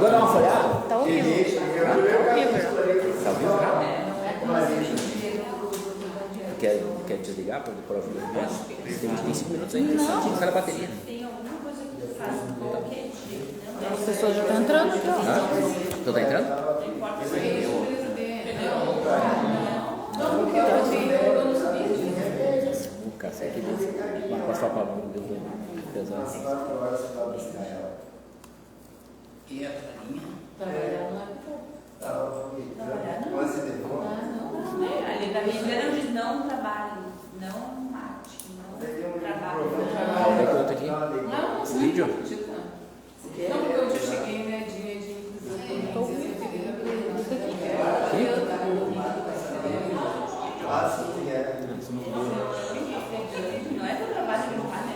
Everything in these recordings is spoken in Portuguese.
Chegou a dar uma folhada? Tá horrível. Tá horrível. Tá ouvindo já? Quer desligar para pôr a folha de baixo? Tem 5 minutos ainda. Não. Tinha que ficar na bateria. Tem alguma coisa que tu faz qualquer dia. As pessoas já estão entrando, então. Tu tá entrando? Não importa se é O cacete desse. Vai passar a palavra, Deus do pesado. E a Clarinha? Ali da minha diz não trabalhe, não mate, não trabalhe. Onde é que eu tô aqui? Não, O vídeo? não, porque eu já cheguei, né, de Não é para trabalho que não vai, né?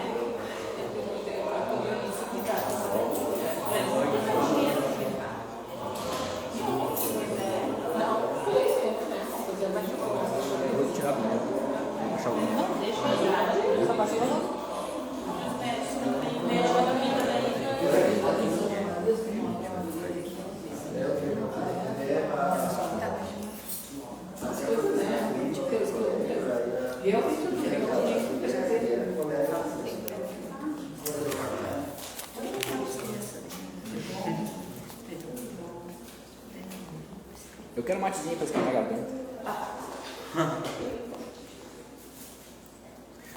Vou tirar do meu. Vou achar algum. Não, deixa eu usar. Só passa pra lá. Eu quero um matezinho para esquentar a garganta.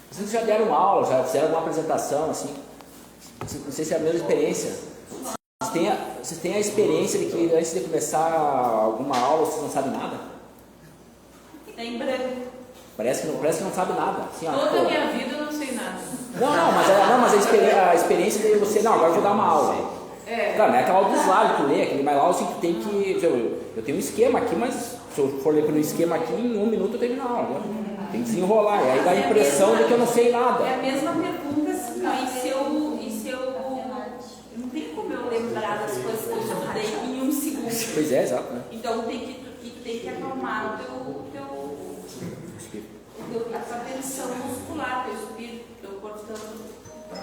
Vocês já deram aula, já fizeram alguma apresentação, assim? Não sei se é a mesma experiência. Vocês têm a experiência de que antes de começar alguma aula vocês não sabem nada? Tem branco. Parece que não sabe nada. Assim, ó, toda a minha vida eu não sei nada. Mas a experiência de você, não, agora eu vou dar uma aula. Claro, não é aquela aula dos lados que tu lê, aquele mais aula assim que tem que. Eu tenho um esquema aqui, mas se eu for ler pelo esquema aqui, em 1 minuto eu termino a aula. Né? Tem que desenrolar, e aí dá a impressão de que eu não sei nada. É a mesma pergunta, assim, ó, e se eu não tem como eu lembrar das coisas que eu estudei em 1 segundo. Pois é, exato, né? Então tu tem que acalmar a tua tensão muscular, teu espírito, teu corpo.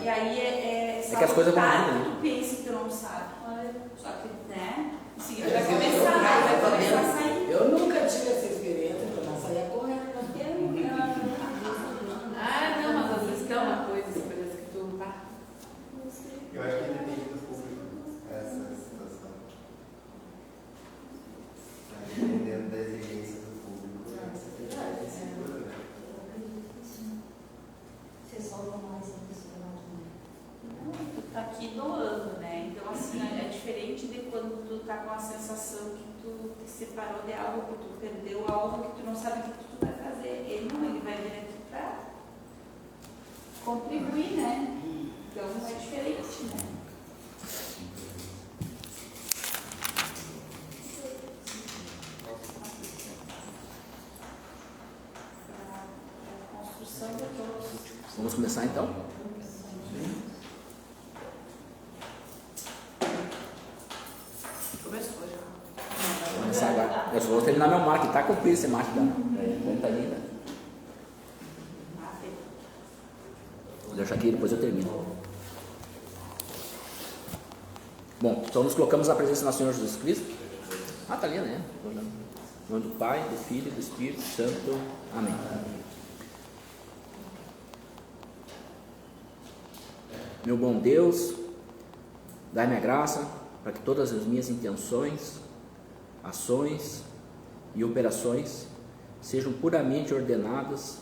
E aí é que as coisas vão que vindo, né? tu pensa que tu não sabe. Só que, né? Em seguida vai começar a sair. Eu nunca tive essa experiência, eu não saía correndo. Ah, não, mas às vezes tem uma coisa, assim, parece que tu. Eu acho que depende do público, essa situação. Dependendo da exigência do público, Você solta mais a pessoa Não, tu tá aqui doando, né? Então, assim, é diferente de quando tu tá com a sensação que tu te separou de algo, que tu perdeu algo, que tu não sabe o que tu vai fazer. Ele não, ele vai vir aqui pra contribuir, né? Então, é diferente, né? A construção de todos. Vamos começar então? Começou já. Vamos começar agora. Eu só vou terminar meu marco, tá cumprido esse marco da conta linda. Vou deixar aqui, depois eu termino. Bom, então nos colocamos na presença do nosso Senhor Jesus Cristo. Tá ali, né? Em nome do Pai, do Filho e do Espírito Santo. Amém. Meu bom Deus, dai-me a graça para que todas as minhas intenções, ações e operações sejam puramente ordenadas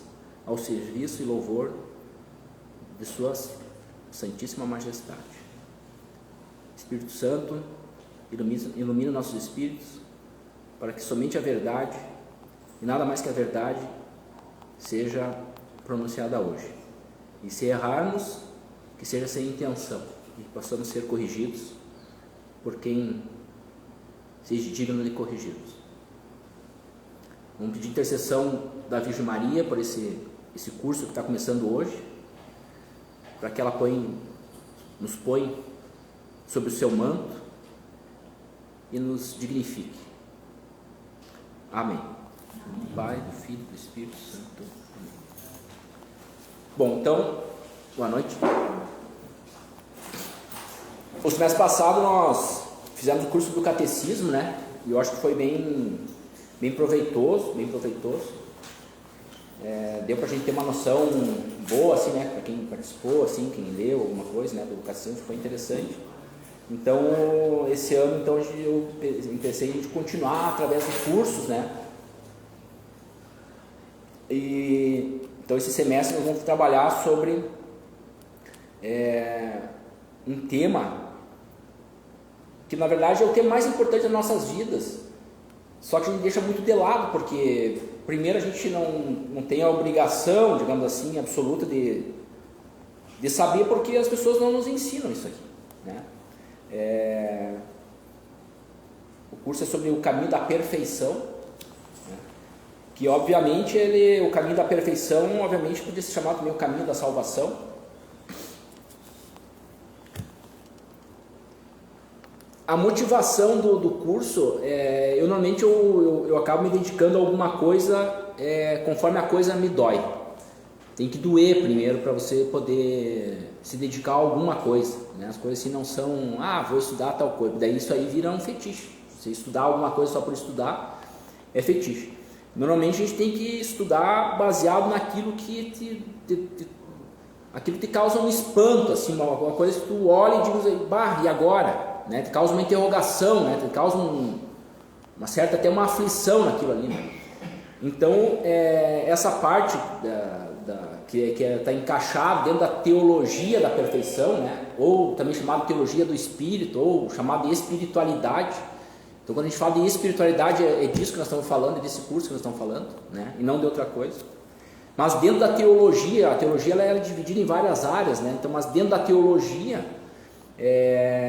ao serviço e louvor de Sua Santíssima Majestade. Espírito Santo, ilumina nossos espíritos para que somente a verdade e nada mais que a verdade seja pronunciada hoje. E se errarmos, que seja sem intenção e possamos ser corrigidos por quem seja digno de corrigi-los. Vamos pedir intercessão da Virgem Maria por esse curso que está começando hoje, para que ela nos põe sobre o seu manto e nos dignifique. Amém. Do Pai, do Filho e do Espírito Santo. Amém. Bom, então, boa noite. O semestre passado nós fizemos o curso do catecismo, né? E eu acho que foi bem proveitoso, deu pra gente ter uma noção boa, assim, né? Para quem participou, assim, quem leu alguma coisa, né? Do catecismo, foi interessante. Então, esse ano, então, eu pensei em a gente continuar através de cursos, né? E, então, esse semestre nós vamos trabalhar sobre um tema que, na verdade, é o tema mais importante das nossas vidas, só que a gente deixa muito de lado, porque, primeiro, a gente não tem a obrigação, digamos assim, absoluta de saber, porque as pessoas não nos ensinam isso aqui, né? O curso é sobre o caminho da perfeição, né? Que obviamente o caminho da perfeição, obviamente, podia ser chamado também o caminho da salvação. A motivação do curso, eu normalmente eu acabo me dedicando a alguma coisa conforme a coisa me dói. Tem que doer primeiro para você poder se dedicar a alguma coisa, né? As coisas assim não são, vou estudar tal coisa, daí isso aí vira um fetiche. Você estudar alguma coisa só por estudar é fetiche. Normalmente a gente tem que estudar baseado naquilo que aquilo te causa um espanto, assim, uma coisa que tu olha e diz, e agora? Né? Te causa uma interrogação, né? Te causa uma certa, até uma aflição naquilo ali, né? Então, essa parte que está encaixada dentro da teologia da perfeição, né? Ou também chamada de teologia do espírito, ou chamada de espiritualidade. Então, quando a gente fala de espiritualidade, é disso que nós estamos falando, é desse curso que nós estamos falando, né? E não de outra coisa. Mas dentro da teologia, a teologia ela é dividida em várias áreas, né? Então, mas dentro da teologia,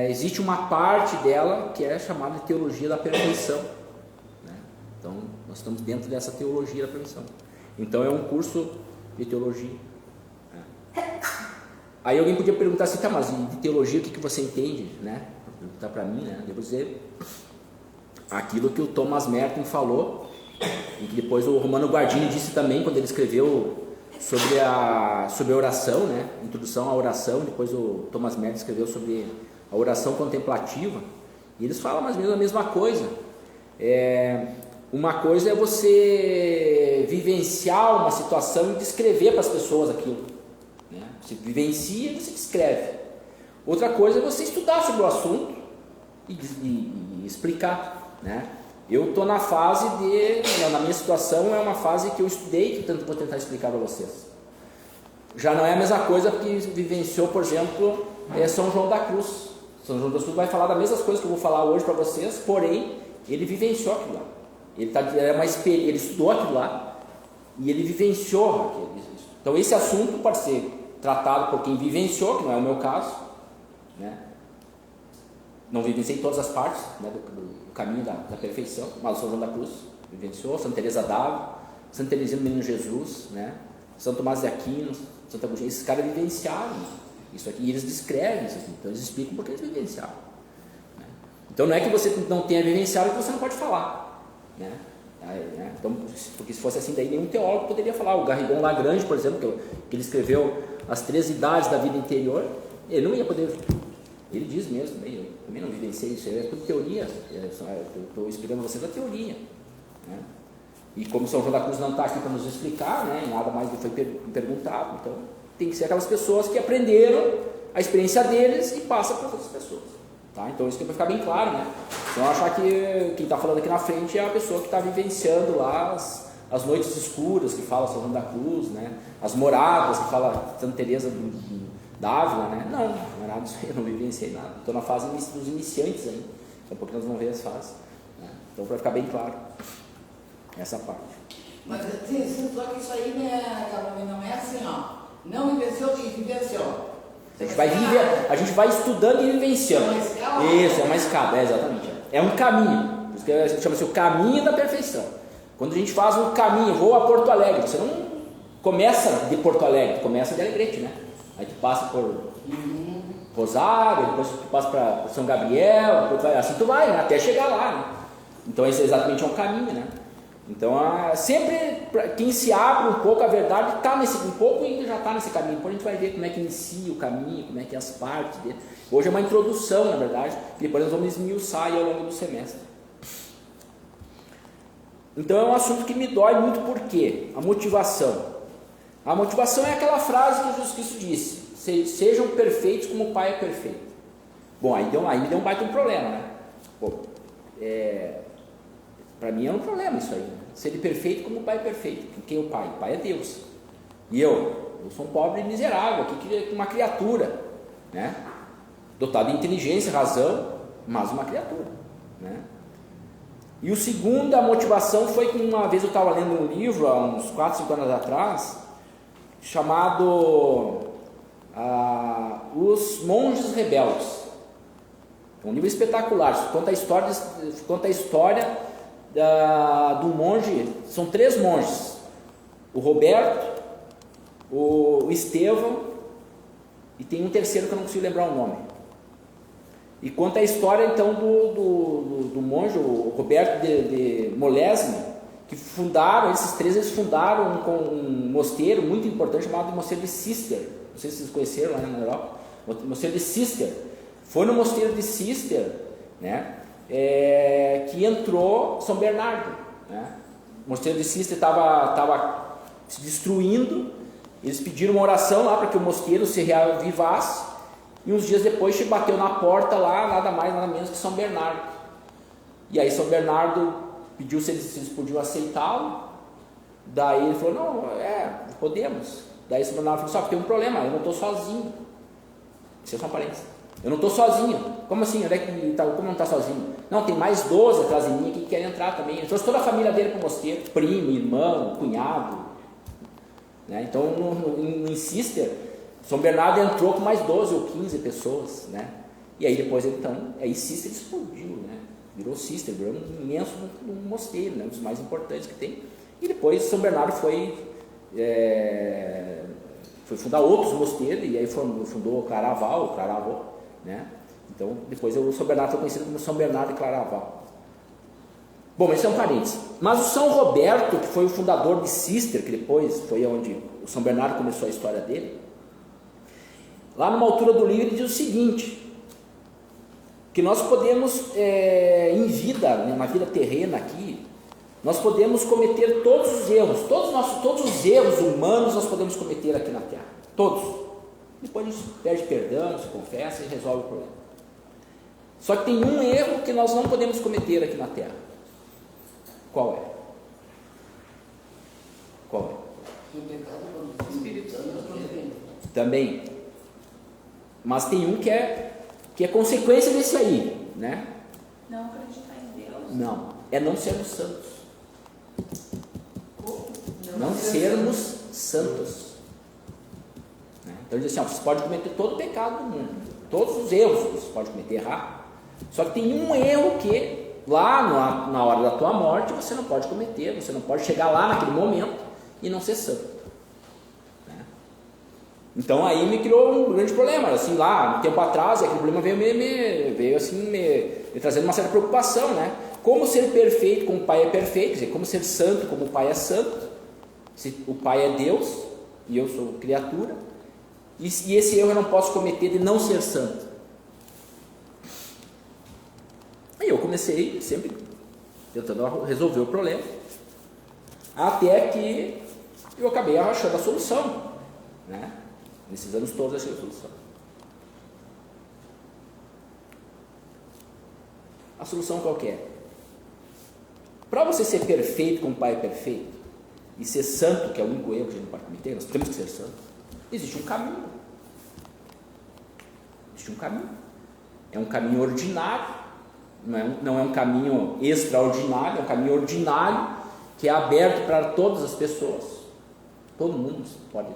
existe uma parte dela que é chamada de teologia da perfeição, né? Então, nós estamos dentro dessa teologia da perfeição. Então, é um curso de teologia. Aí alguém podia perguntar assim, tá, mas de teologia o que você entende, né? Perguntar para mim, né? Eu vou dizer aquilo que o Thomas Merton falou e que depois o Romano Guardini disse também quando ele escreveu sobre a oração, né? Introdução à oração. Depois o Thomas Merton escreveu sobre a oração contemplativa, e eles falam mais ou menos a mesma coisa. Uma coisa é você vivenciar uma situação e descrever para as pessoas aquilo, né? Você vivencia e você descreve. Outra coisa é você estudar sobre o assunto e explicar, né? Eu estou na fase na minha situação é uma fase que eu estudei, que vou tentar explicar para vocês. Já não é a mesma coisa que vivenciou, por exemplo, São João da Cruz. São João da Cruz vai falar das mesmas coisas que eu vou falar hoje para vocês, porém, ele vivenciou aquilo lá. Ele estudou aquilo lá e ele vivenciou aquilo. Então, esse assunto pode ser tratado por quem vivenciou, que não é o meu caso, né? Não vivenciei todas as partes, né, do caminho da perfeição, mas o São João da Cruz vivenciou, Santa Teresa d'Ávila, Santa Teresinha do Menino Jesus, né, São Tomás de Aquino, Santa Agostinho, esses caras vivenciaram isso aqui, e eles descrevem isso aqui, então eles explicam porque eles vivenciaram, né? Então não é que você não tenha vivenciado que você não pode falar, né? Então, porque se fosse assim, daí nenhum teólogo poderia falar. O Garrigou Lagrange, por exemplo, que ele escreveu As 3 Idades da Vida Interior, ele não ia poder. Ele diz mesmo, eu também não vivenciei isso, é tudo teoria, eu estou explicando a vocês a teoria, né? E como São João da Cruz não está aqui para nos explicar, né, nada mais foi perguntado, então tem que ser aquelas pessoas que aprenderam a experiência deles e passam para outras pessoas, tá? Então isso tem que ficar bem claro, né? Então achar que quem está falando aqui na frente é a pessoa que está vivenciando lá as noites escuras que fala São João da Cruz, né? As moradas que fala Santa Teresa d'Ávila, né? Não é nada disso aí, eu não vivenciei nada. Estou na fase dos iniciantes ainda. Daqui a pouco nós vamos ver as fases, né? Então, para ficar bem claro essa parte. Mas assim, só que isso aí, né, não é assim, ó. Não vivenciou e vivenciou. A gente vai estudando e vivenciando. Isso, é uma escada, exatamente. É um caminho. Por isso que a gente chama-se o caminho da perfeição. Quando a gente faz um caminho, vou a Porto Alegre, você não começa de Porto Alegre, começa de Alegrete, né? Aí tu passa por Rosário, depois tu passa para São Gabriel, assim tu vai, né? Até chegar lá, né? Então esse exatamente é um caminho, né? Então, sempre quem se abre um pouco à verdade está nesse um pouco e já está nesse caminho. Depois a gente vai ver como é que inicia o caminho, como é que é as partes dele. Hoje é uma introdução, na verdade, que depois nós vamos esmiuçar aí ao longo do semestre. Então é um assunto que me dói muito, por quê? A motivação. A motivação é aquela frase que Jesus Cristo disse: sejam perfeitos como o Pai é perfeito. Bom, aí me deu um baita problema, né? Para mim é um problema isso aí, né? Ser perfeito como o Pai é perfeito. Quem é o Pai? O Pai é Deus. E eu sou um pobre miserável, aqui uma criatura, né? Dotado de inteligência, razão, mas uma criatura, né? E o segundo, a motivação, foi que uma vez eu estava lendo um livro, há uns 4, 5 anos atrás, chamado Os Monges Rebeldes. É um livro espetacular, conta a história do monge. São 3 monges: o Roberto, o Estevão, e tem um terceiro que eu não consigo lembrar o nome. E conta a história então do monge, o Roberto de Molesme, que esses três fundaram um mosteiro muito importante chamado Mosteiro de Cister. Não sei se vocês conheceram lá na Europa. O Mosteiro de Cister. Foi no Mosteiro de Cister, né, que entrou São Bernardo, né? O Mosteiro de Cister estava se destruindo. Eles pediram uma oração lá para que o mosteiro se reavivasse. E uns dias depois bateu na porta lá, nada mais, nada menos que São Bernardo. E aí São Bernardo pediu se eles podiam aceitá-lo. Daí ele falou: não, podemos. Daí São Bernardo falou: só que tem um problema, eu não estou sozinho. Isso é só parênteses. Eu não estou sozinho. Como assim? Onde é que tá? Como não está sozinho? Não, tem mais 12 atrás de mim que querem entrar também. Ele trouxe toda a família dele para o mosteiro: primo, irmão, cunhado, né? Então em Cister, São Bernardo entrou com mais 12 ou 15 pessoas, né? E aí depois Cister explodiu, né? Virou Cister, virou um imenso mosteiro, né? Um dos mais importantes que tem. E depois São Bernardo foi fundar outros mosteiros, e aí fundou Claraval, né? Então depois o São Bernardo foi conhecido como São Bernardo de Claraval. Bom, esse é um parênteses. Mas o São Roberto, que foi o fundador de Cister, que depois foi onde o São Bernardo começou a história dele, lá numa altura do livro ele diz o seguinte: que nós podemos, em vida, né, na vida terrena aqui, nós podemos cometer todos os erros, todos os erros humanos nós podemos cometer aqui na Terra, todos. Depois a gente pede perdão, se confessa e resolve o problema. Só que tem um erro que nós não podemos cometer aqui na Terra. Qual é? O pecado Espírito Santo também. Mas tem um que é consequência desse aí, né? Não acreditar em Deus. Não, é não sermos santos. Não sermos santos. Né? Então ele diz assim: você pode cometer todo o pecado do mundo, todos os erros você pode cometer, errar. Só que tem um erro que lá na hora da tua morte você não pode cometer, você não pode chegar lá naquele momento e não ser santo. Então aí me criou um grande problema, assim, lá um tempo atrás, aquele problema veio assim, me trazendo uma certa preocupação, né? Como ser perfeito como o Pai é perfeito, quer dizer, como ser santo como o Pai é santo, se o Pai é Deus e eu sou criatura, e esse erro eu não posso cometer de não ser santo. Aí eu comecei sempre tentando resolver o problema, até que eu acabei achando a solução, né? Nesses anos todos achei a solução. A solução qual que é? Para você ser perfeito como o Pai é perfeito, e ser santo, que é o único erro que a gente não pode cometer, nós temos que ser santos, existe um caminho. Existe um caminho. É um caminho ordinário, não é um caminho extraordinário, é um caminho ordinário, que é aberto para todas as pessoas. Todo mundo pode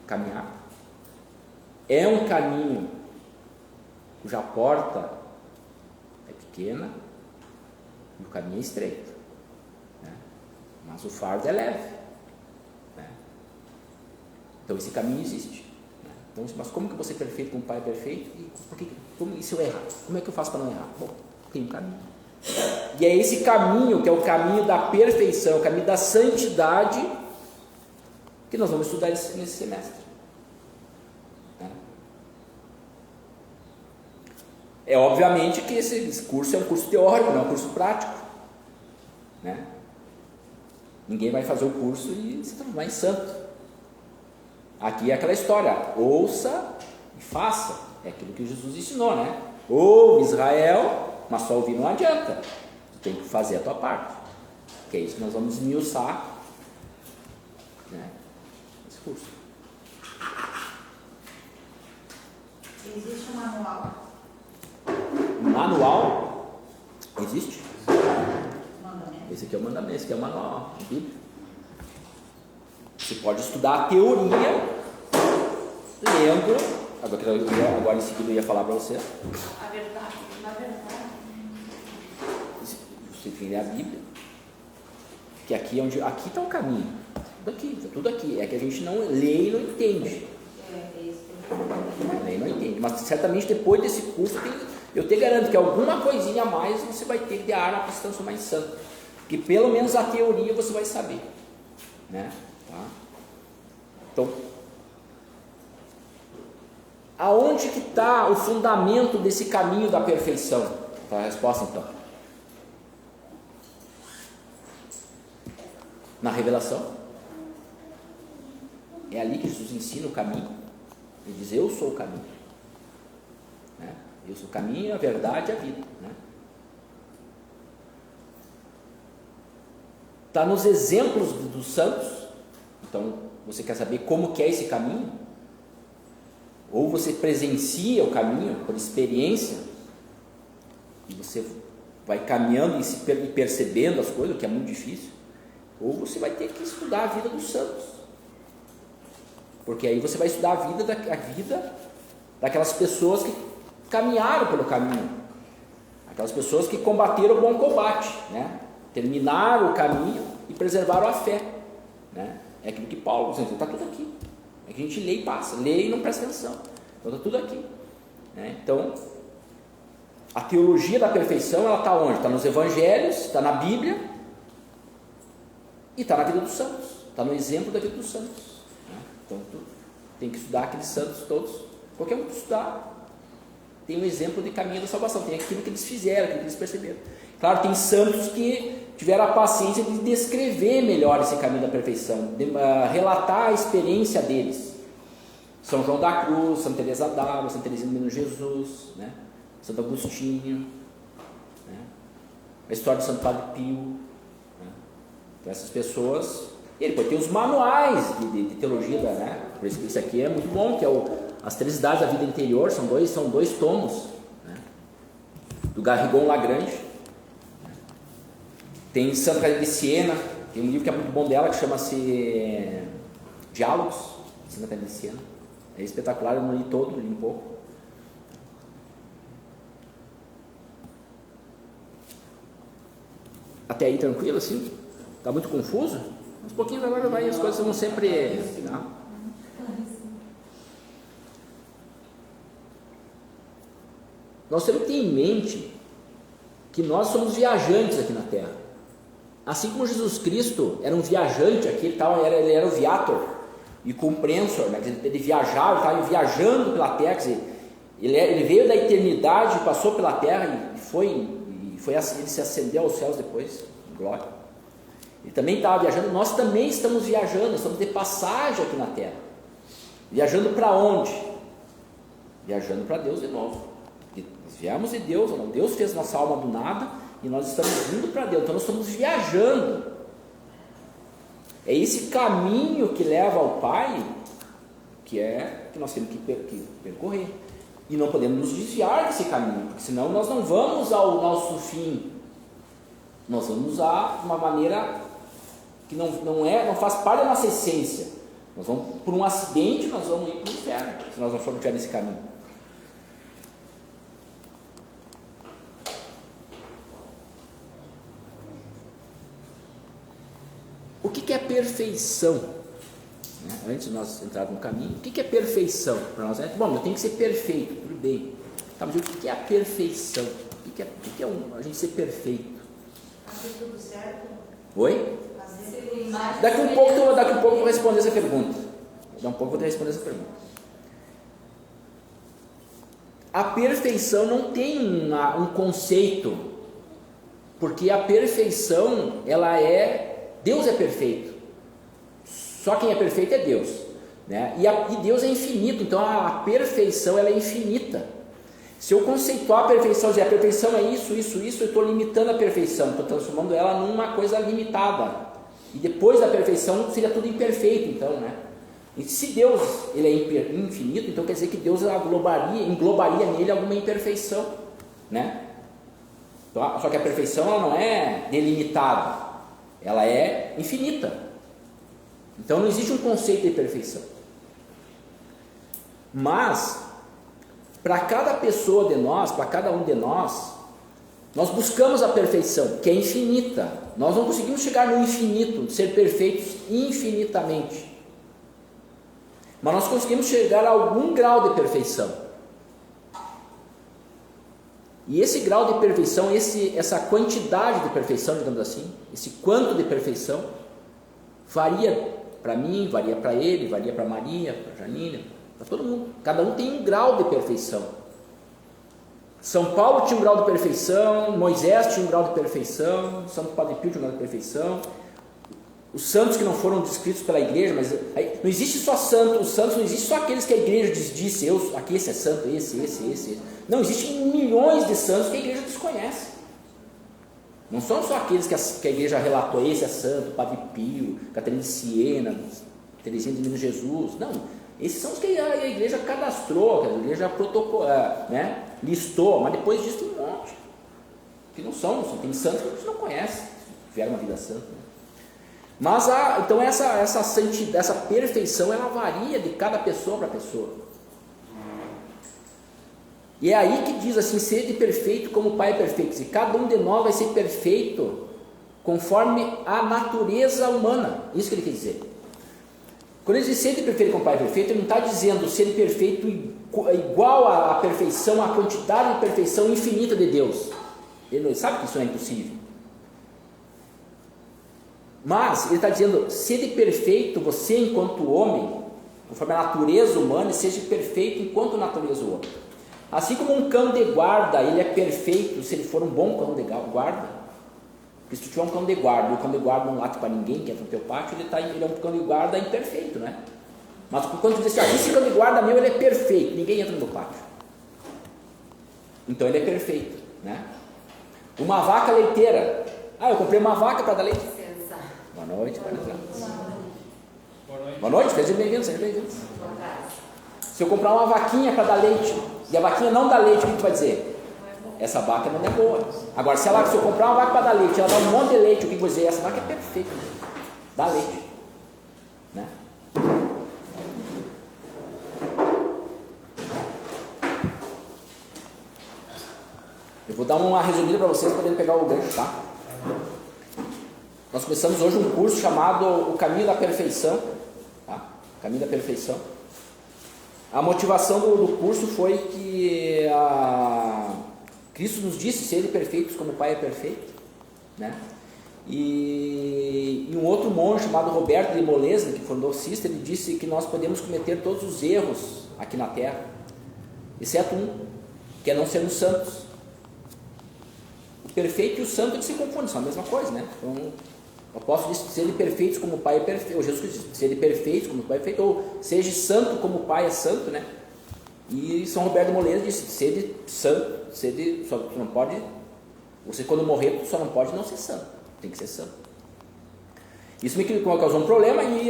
caminhar. É um caminho cuja porta é pequena e o caminho é estreito, né? Mas o fardo é leve, né? Então esse caminho existe, né? Então, mas como que eu vou ser perfeito como o Pai é perfeito? E se eu errar? Como é que eu faço para não errar? Bom, tem um caminho. E é esse caminho, que é o caminho da perfeição, o caminho da santidade, que nós vamos estudar nesse semestre. É obviamente que esse curso é um curso teórico, não é um curso prático, né? Ninguém vai fazer o curso e se transformar em santo. Aqui é aquela história, ouça e faça, é aquilo que Jesus ensinou, né? Ouve, Israel, mas só ouvir não adianta, tu tem que fazer a tua parte, que é isso que nós vamos esmiuçar, né, nesse curso. Existe um manual? Manual? Existe? Mandamento. Esse aqui é o mandamento, esse aqui é o manual, a Bíblia. Você pode estudar a teoria lendo, agora em seguida eu ia falar para você. A verdade, na verdade. Você tem que ler a Bíblia, que aqui é onde, aqui está o caminho, tudo aqui, é que a gente não lê e não entende. Lê e não entende, mas certamente depois desse curso eu te garanto que alguma coisinha a mais você vai ter de arma para se transformar em santo, que pelo menos a teoria você vai saber, né? Tá? Então, aonde que está o fundamento desse caminho da perfeição? Tá a resposta então? Na revelação. É ali que Jesus ensina o caminho. Ele diz: eu sou o caminho, né? Eu sou o caminho, a verdade e a vida, né? Está nos exemplos dos santos. Então, você quer saber como que é esse caminho? Ou você presencia o caminho por experiência, e você vai caminhando e percebendo as coisas, o que é muito difícil, ou você vai ter que estudar a vida dos santos, porque aí você vai estudar a vida daquelas pessoas que caminharam pelo caminho, aquelas pessoas que combateram o bom combate, né? Terminaram o caminho e preservaram a fé, né? É aquilo que Paulo está tudo aqui. É que a gente lê e passa, lê e não presta atenção. Então está tudo aqui, né? Então, a teologia da perfeição, ela está onde? Está nos evangelhos, está na Bíblia e está na vida dos santos, está no exemplo da vida dos santos, né? Então tu tem que estudar aqueles santos todos. Qualquer um que estudar tem um exemplo de caminho da salvação, tem aquilo que eles fizeram, aquilo que eles perceberam. Claro, tem santos que tiveram a paciência de descrever melhor esse caminho da perfeição, de relatar a experiência deles. São João da Cruz, Santa Teresa d'Ávila, Santa Teresinha do Menino Jesus, né? Santo Agostinho, né? A história do Santo Padre Pio, né? Então essas pessoas, e ele pode ter os manuais de teologia, né? Por isso que isso aqui é muito bom, que é as 3 idades da vida interior, são dois tomos, né? Do Garrigou Lagrange. Tem Santa Catarina de Siena, tem um livro que é muito bom dela, que chama-se Diálogos, Santa Catarina de Siena. É espetacular, eu não li todo, li um pouco. Até aí tranquilo, assim? Está muito confuso? Uns pouquinhos agora vai, as coisas vão sempre... Tá? Nós temos que ter em mente que nós somos viajantes aqui na Terra. Assim como Jesus Cristo era um viajante aqui, ele era o viator e comprensor, né? Ele viajava, ele estava viajando pela Terra, quer dizer, ele veio da eternidade, passou pela Terra e ele se ascendeu aos céus depois, em glória. Ele também estava viajando, nós também estamos viajando, estamos de passagem aqui na Terra. Viajando para onde? Viajando para Deus de novo. Nós viemos de Deus, ou não? Deus fez nossa alma do nada e nós estamos indo para Deus, então nós estamos viajando. É esse caminho que leva ao Pai que nós temos que percorrer, e não podemos nos desviar desse caminho, porque senão nós não vamos ao nosso fim, nós vamos a uma maneira que não faz parte da nossa essência. Nós vamos, por um acidente, nós vamos ir para o inferno, se nós não formos nesse caminho. O que é perfeição? Antes de nós entrarmos no caminho, o que é perfeição para nós? Bom, eu tenho que ser perfeito, tudo bem. Tá, mas o que é a perfeição? O que é a gente ser perfeito? Fazer tudo certo? Oi? Fazer tudo certo. Daqui um pouco eu vou responder essa pergunta. Daqui um pouco eu vou responder essa pergunta. A perfeição não tem um conceito, porque a perfeição, Deus é perfeito. Só quem é perfeito é Deus, né? E Deus é infinito, então a perfeição ela é infinita. Se eu conceituar a perfeição, dizer a perfeição é isso, eu estou limitando a perfeição, estou transformando ela numa coisa limitada. E depois da perfeição seria tudo imperfeito, então, né? E se Deus ele é infinito, então quer dizer que Deus englobaria nele alguma imperfeição, né? Então, só que a perfeição ela não é delimitada, ela é infinita. Então não existe um conceito de perfeição. Mas para cada pessoa de nós, para cada um de nós buscamos a perfeição, que é infinita. Nós não conseguimos chegar no infinito, ser perfeitos infinitamente. Mas nós conseguimos chegar a algum grau de perfeição. E esse grau de perfeição, essa quantidade de perfeição, digamos assim, esse quanto de perfeição, varia para mim, varia para ele, varia para Maria, para Janine, para todo mundo. Cada um tem um grau de perfeição. São Paulo tinha um grau de perfeição, Moisés tinha um grau de perfeição, Santo Padre Pio tinha um grau de perfeição. Os santos que não foram descritos pela igreja, mas não existe só santos, os santos não existe só aqueles que a igreja disse, aqui esse é santo, esse. Não, existem milhões de santos que a igreja desconhece. Não são só aqueles que a igreja relatou, esse é santo, Padre Pio, Catarina de Siena, Teresinha de Menino Jesus. Não, esses são os que a igreja cadastrou, que a igreja protocolou, né? Listou, mas depois disso tem um monte. Que não são, tem santos que a gente não conhece, tiveram uma vida santa, né? Mas então essa perfeição ela varia de cada pessoa para pessoa. E é aí que diz assim: sede perfeito como o Pai é perfeito. E cada um de nós vai ser perfeito conforme a natureza humana. Isso que ele quer dizer. Quando ele diz sede perfeito como o Pai é perfeito, ele não está dizendo sede perfeito igual à perfeição, à quantidade de perfeição infinita de Deus. Ele sabe que isso não é impossível. Mas ele está dizendo, sede perfeito você enquanto homem, conforme a natureza humana, e seja perfeito enquanto natureza humana. Assim como um cão de guarda, ele é perfeito se ele for um bom cão de guarda. Porque se tu tiver um cão de guarda, e o cão de guarda não late para ninguém, que entra no teu pátio, ele é um cão de guarda imperfeito, né? Mas quando tu diz assim, esse cão de guarda meu, ele é perfeito, ninguém entra no meu pátio. Então ele é perfeito, né? Uma vaca leiteira. Eu comprei uma vaca para dar leite. Boa noite, boa noite, sejam bem-vindos, Se eu comprar uma vaquinha para dar leite, e a vaquinha não dá leite, o que tu vai dizer? Essa vaca não é boa. Agora, se eu comprar uma vaca para dar leite, ela dá um monte de leite, o que tu vai dizer? Essa vaca é perfeita, dá leite, né? Eu vou dar uma resumida para vocês, podendo pegar o gancho, tá? Nós começamos hoje um curso chamado O Caminho da Perfeição, tá? Caminho da Perfeição. A motivação do curso foi que Cristo nos disse ser perfeitos como o Pai é perfeito, né? E um outro monge chamado Roberto de Molesne, que fundou o Cister, ele disse que nós podemos cometer todos os erros aqui na Terra, exceto um, que é não sermos santos. O perfeito e o santo eles se confundem, são a mesma coisa, né? Então, o apóstolo disse, sede perfeitos como o Pai é perfeito, ou Jesus disse, sede perfeitos como o Pai é perfeito, ou seja santo como o Pai é santo, né? E São Roberto de Molesne disse, sede santo, só não pode, você quando morrer, só não pode não ser santo, tem que ser santo. Isso me causou um problema, e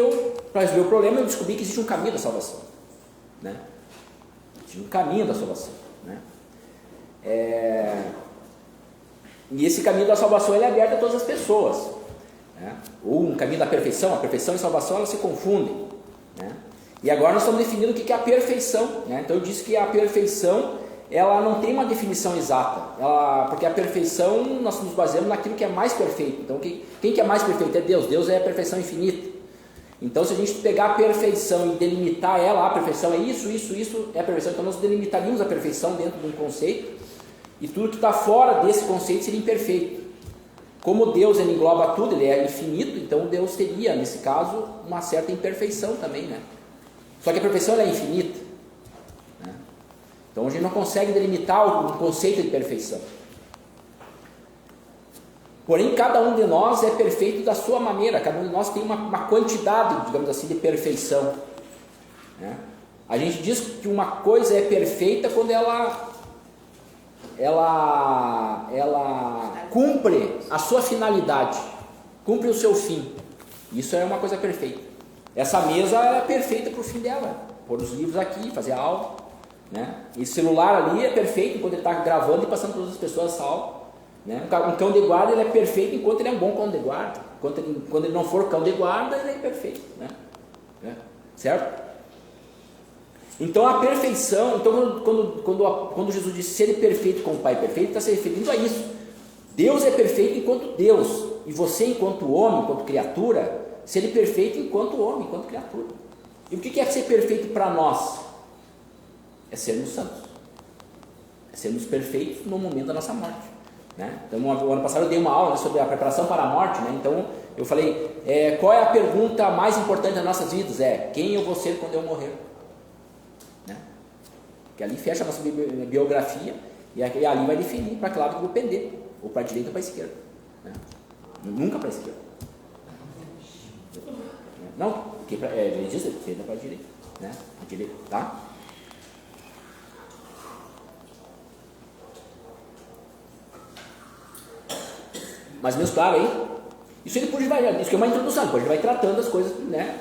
para resolver o problema, eu descobri que existe um caminho da salvação, né? Existe um caminho da salvação, né? E esse caminho da salvação ele é aberto a todas as pessoas, né? Ou um caminho da perfeição, a perfeição e a salvação elas se confundem, né? E agora nós estamos definindo o que é a perfeição, né? Então eu disse que a perfeição ela não tem uma definição exata, porque a perfeição nós nos baseamos naquilo que é mais perfeito. Então quem que é mais perfeito? É Deus. Deus é a perfeição infinita. Então se a gente pegar a perfeição e delimitar ela, a perfeição é isso é a perfeição. Então nós delimitaríamos a perfeição dentro de um conceito, e tudo que está fora desse conceito seria imperfeito. Como Deus ele engloba tudo, ele é infinito, então Deus teria, nesse caso, uma certa imperfeição também, né? Só que a perfeição ela é infinita, né? Então a gente não consegue delimitar o conceito de perfeição. Porém, cada um de nós é perfeito da sua maneira, cada um de nós tem uma quantidade, digamos assim, de perfeição, né? A gente diz que uma coisa é perfeita quando ela cumpre a sua finalidade, cumpre o seu fim. Isso é uma coisa perfeita. Essa mesa é perfeita para o fim dela, pôr os livros aqui, fazer a aula, né? Esse celular ali é perfeito enquanto ele está gravando e passando para outras pessoas essa aula, né? Um cão de guarda ele é perfeito enquanto ele é um bom cão de guarda. Quando ele não for cão de guarda, ele é imperfeito, né? Certo? Então a perfeição, então quando Jesus disse ser perfeito como o Pai é perfeito, está se referindo a isso. Deus é perfeito enquanto Deus, e você enquanto homem, enquanto criatura, ser perfeito enquanto homem, enquanto criatura. E o que é ser perfeito para nós? É sermos santos, é sermos perfeitos no momento da nossa morte, né? Então o ano passado eu dei uma aula sobre a preparação para a morte, né? Então eu falei, qual é a pergunta mais importante das nossas vidas? Quem eu vou ser quando eu morrer? Que ali fecha a nossa biografia e ali vai definir para que lado eu vou pender, ou para a direita ou para a esquerda, né? Nunca para a esquerda, não, porque ele diz esquerda para a direita, né? A direita, tá? Mas mesmo claro aí, isso ele depois vai, isso que é uma introdução, depois ele vai tratando as coisas, né,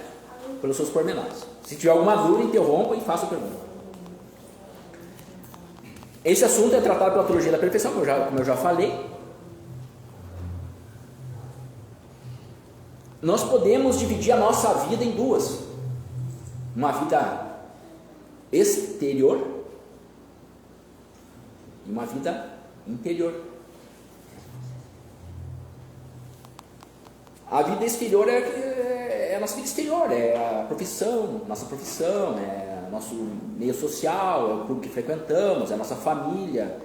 pelos seus pormenores. Se tiver alguma dúvida, interrompa e faça a pergunta. Esse assunto é tratado pela teologia da perfeição, como eu já falei. Nós podemos dividir a nossa vida em duas: uma vida exterior e uma vida interior. A vida exterior é a nossa vida exterior, é a profissão, nossa profissão, nosso meio social, é o grupo que frequentamos, é a nossa família.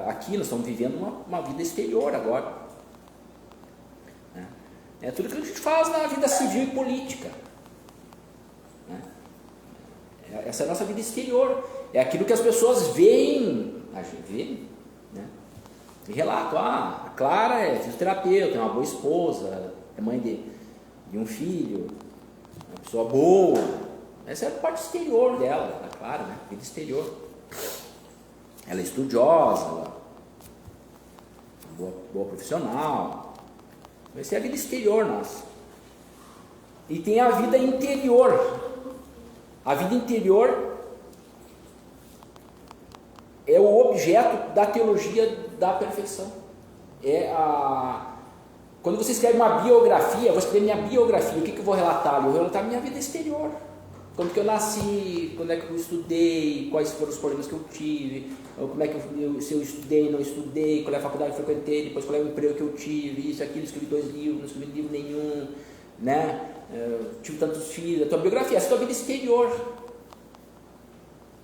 Aqui nós estamos vivendo uma vida exterior agora, né? É tudo que a gente faz na vida civil e política, né? Essa é a nossa vida exterior, é aquilo que as pessoas veem, a gente vê, né? E relato, a Clara é fisioterapeuta, é uma boa esposa, é mãe de um filho, é uma pessoa boa. Essa é a parte exterior dela, tá claro, né? Vida exterior. Ela é estudiosa, ela é boa profissional. Essa é a vida exterior nossa. E tem a vida interior. A vida interior é o objeto da teologia da perfeição. Quando você escreve uma biografia, eu vou escrever minha biografia, o que eu vou relatar? Eu vou relatar a minha vida exterior. Quando que eu nasci, quando é que eu estudei, quais foram os problemas que eu tive, como é que se eu estudei, não estudei, qual é a faculdade que eu frequentei, depois qual é o emprego que eu tive, isso, aquilo, escrevi 2 livros, não escrevi livro nenhum, né? Tive tantos filhos, a tua biografia, essa é a tua vida exterior.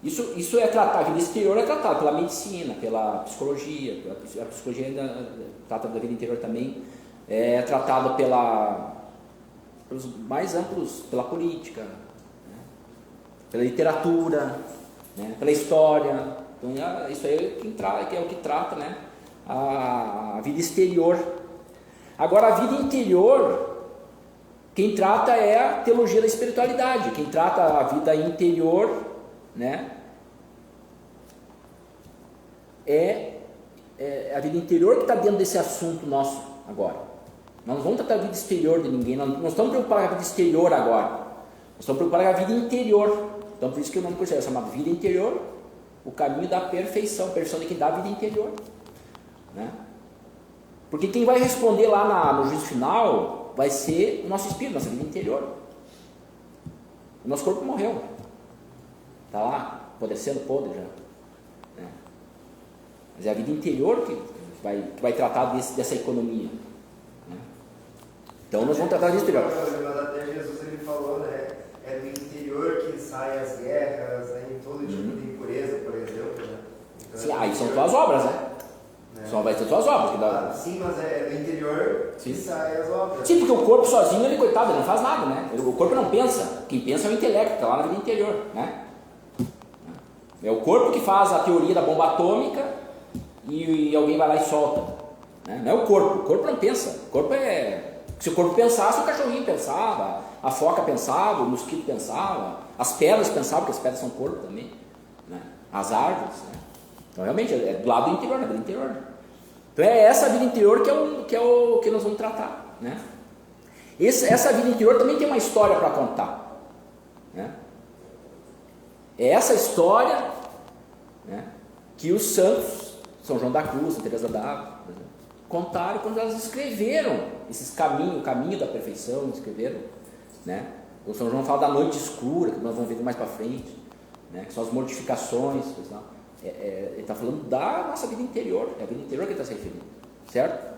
Isso é tratado, a vida exterior é tratada pela medicina, pela psicologia, a psicologia ainda trata da vida interior também, é tratada pelos mais amplos, pela política, pela literatura, né, pela história. Então isso aí é o que trata, né, a vida exterior. Agora a vida interior, quem trata é a teologia da espiritualidade. Quem trata a vida interior, né, é a vida interior que está dentro desse assunto nosso agora. Nós não vamos tratar a vida exterior de ninguém, nós não estamos preocupados com a vida exterior agora, nós estamos preocupados com a vida interior. Então por isso que o nome é chamado vida interior, o caminho da perfeição, perfeição de quem dá a vida interior, né? Porque quem vai responder lá no juízo final vai ser o nosso espírito, nossa vida interior. O nosso corpo morreu, está lá, apodrecendo, podre já, né? Mas é a vida interior que vai tratar dessa economia, né? Então nós vamos tratar disso exterior. Até Jesus ele falou, né? É do interior que saem as guerras, né? Em todo tipo de impureza, por exemplo, né? Então, sim, aí são tuas obras, né? Só vai ter suas obras. Que dá... Sim, mas é do interior que sai as obras. Sim, porque o corpo sozinho, ele, coitado, ele não faz nada, né? O corpo não pensa. Quem pensa é o intelecto, está lá na vida interior, né? É o corpo que faz a teoria da bomba atômica e alguém vai lá e solta. Né? Não é o corpo não pensa. O corpo é... Se o corpo pensasse, o cachorrinho pensava, a foca pensava, o mosquito pensava, as pedras pensavam, porque as pedras são corpo também, né? As árvores, né? Então realmente é do lado do interior, da vida interior. Então é essa vida interior que nós vamos tratar, né? Essa vida interior também tem uma história para contar, né? É essa história, né, que os santos, São João da Cruz, Santa Teresa d'Ávila, contaram quando elas escreveram esses caminhos, o caminho da perfeição, escreveram, né? O São João fala da noite escura, que nós vamos ver mais para frente, né? Que são as mortificações, pessoal. Ele está falando da nossa vida interior, é a vida interior que ele está se referindo, certo?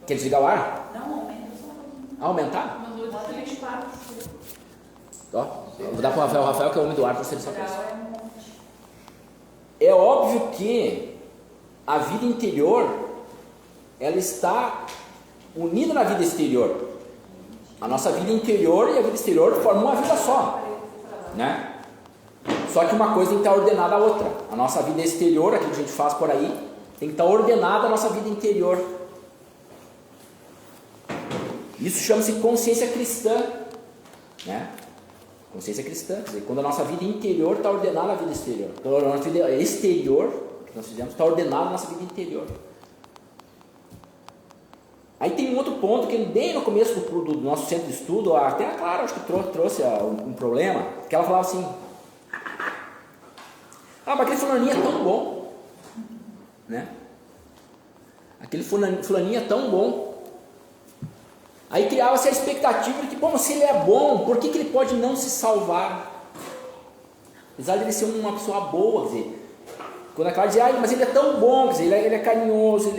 Quer desligar o ar? Não, aumenta só. Aumentar? Mas hoje Bota 24. Ó, vou dar para o Rafael, que é o homem do ar, para você só Grau pensar. é um monte. É óbvio que a vida interior, ela está unida na vida exterior. A nossa vida interior e a vida exterior formam uma vida só, né? Só que uma coisa tem que estar ordenada à outra. A nossa vida exterior, aquilo que a gente faz por aí, tem que estar ordenada à nossa vida interior. Isso chama-se consciência cristã, né? Consciência cristã, quer dizer, quando a nossa vida interior está ordenada à vida exterior. Então, a nossa vida exterior, que nós fizemos, está ordenada à nossa vida interior. Aí tem um outro ponto que bem no começo do nosso centro de estudo, até a Clara acho que trouxe um problema, que ela falava assim: mas aquele fulaninho é tão bom, né? Aquele fulaninho é tão bom. Aí criava-se a expectativa de que, bom, se ele é bom, por que ele pode não se salvar? Apesar de ele ser uma pessoa boa, quer dizer, quando a Clara dizia, mas ele é tão bom, quer dizer, ele é carinhoso,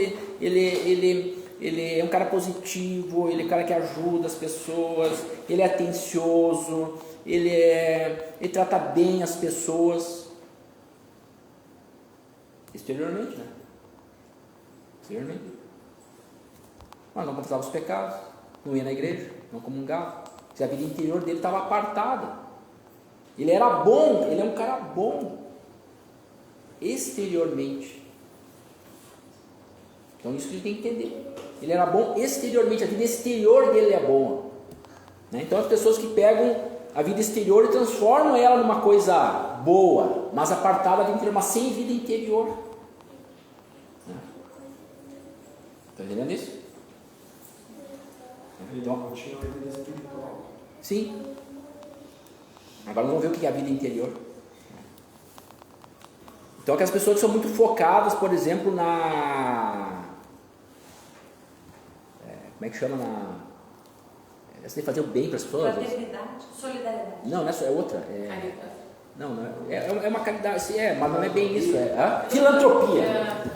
ele é um cara positivo, ele é um cara que ajuda as pessoas, ele é atencioso, ele trata bem as pessoas. Exteriormente, né? Exteriormente. Mas não confessava os pecados, não ia na igreja, não comungava. A vida interior dele estava apartada. Ele era bom, ele é um cara bom exteriormente. Então isso que a gente tem que entender. Ele era bom exteriormente, a vida exterior dele é boa, né? Então as pessoas que pegam a vida exterior e transformam ela numa coisa boa, mas apartada da vida interior, mas sem vida interior. Está entendendo isso? Então, continua a vida espiritual. Sim. Agora vamos ver o que é a vida interior. Então aquelas pessoas que são muito focadas, por exemplo, como é que chama? Você tem que fazer o bem para as pessoas? Fraternidade, solidariedade. Não, essa é outra. Caridade. Não, é uma caridade, mas não é bem isso. Filantropia.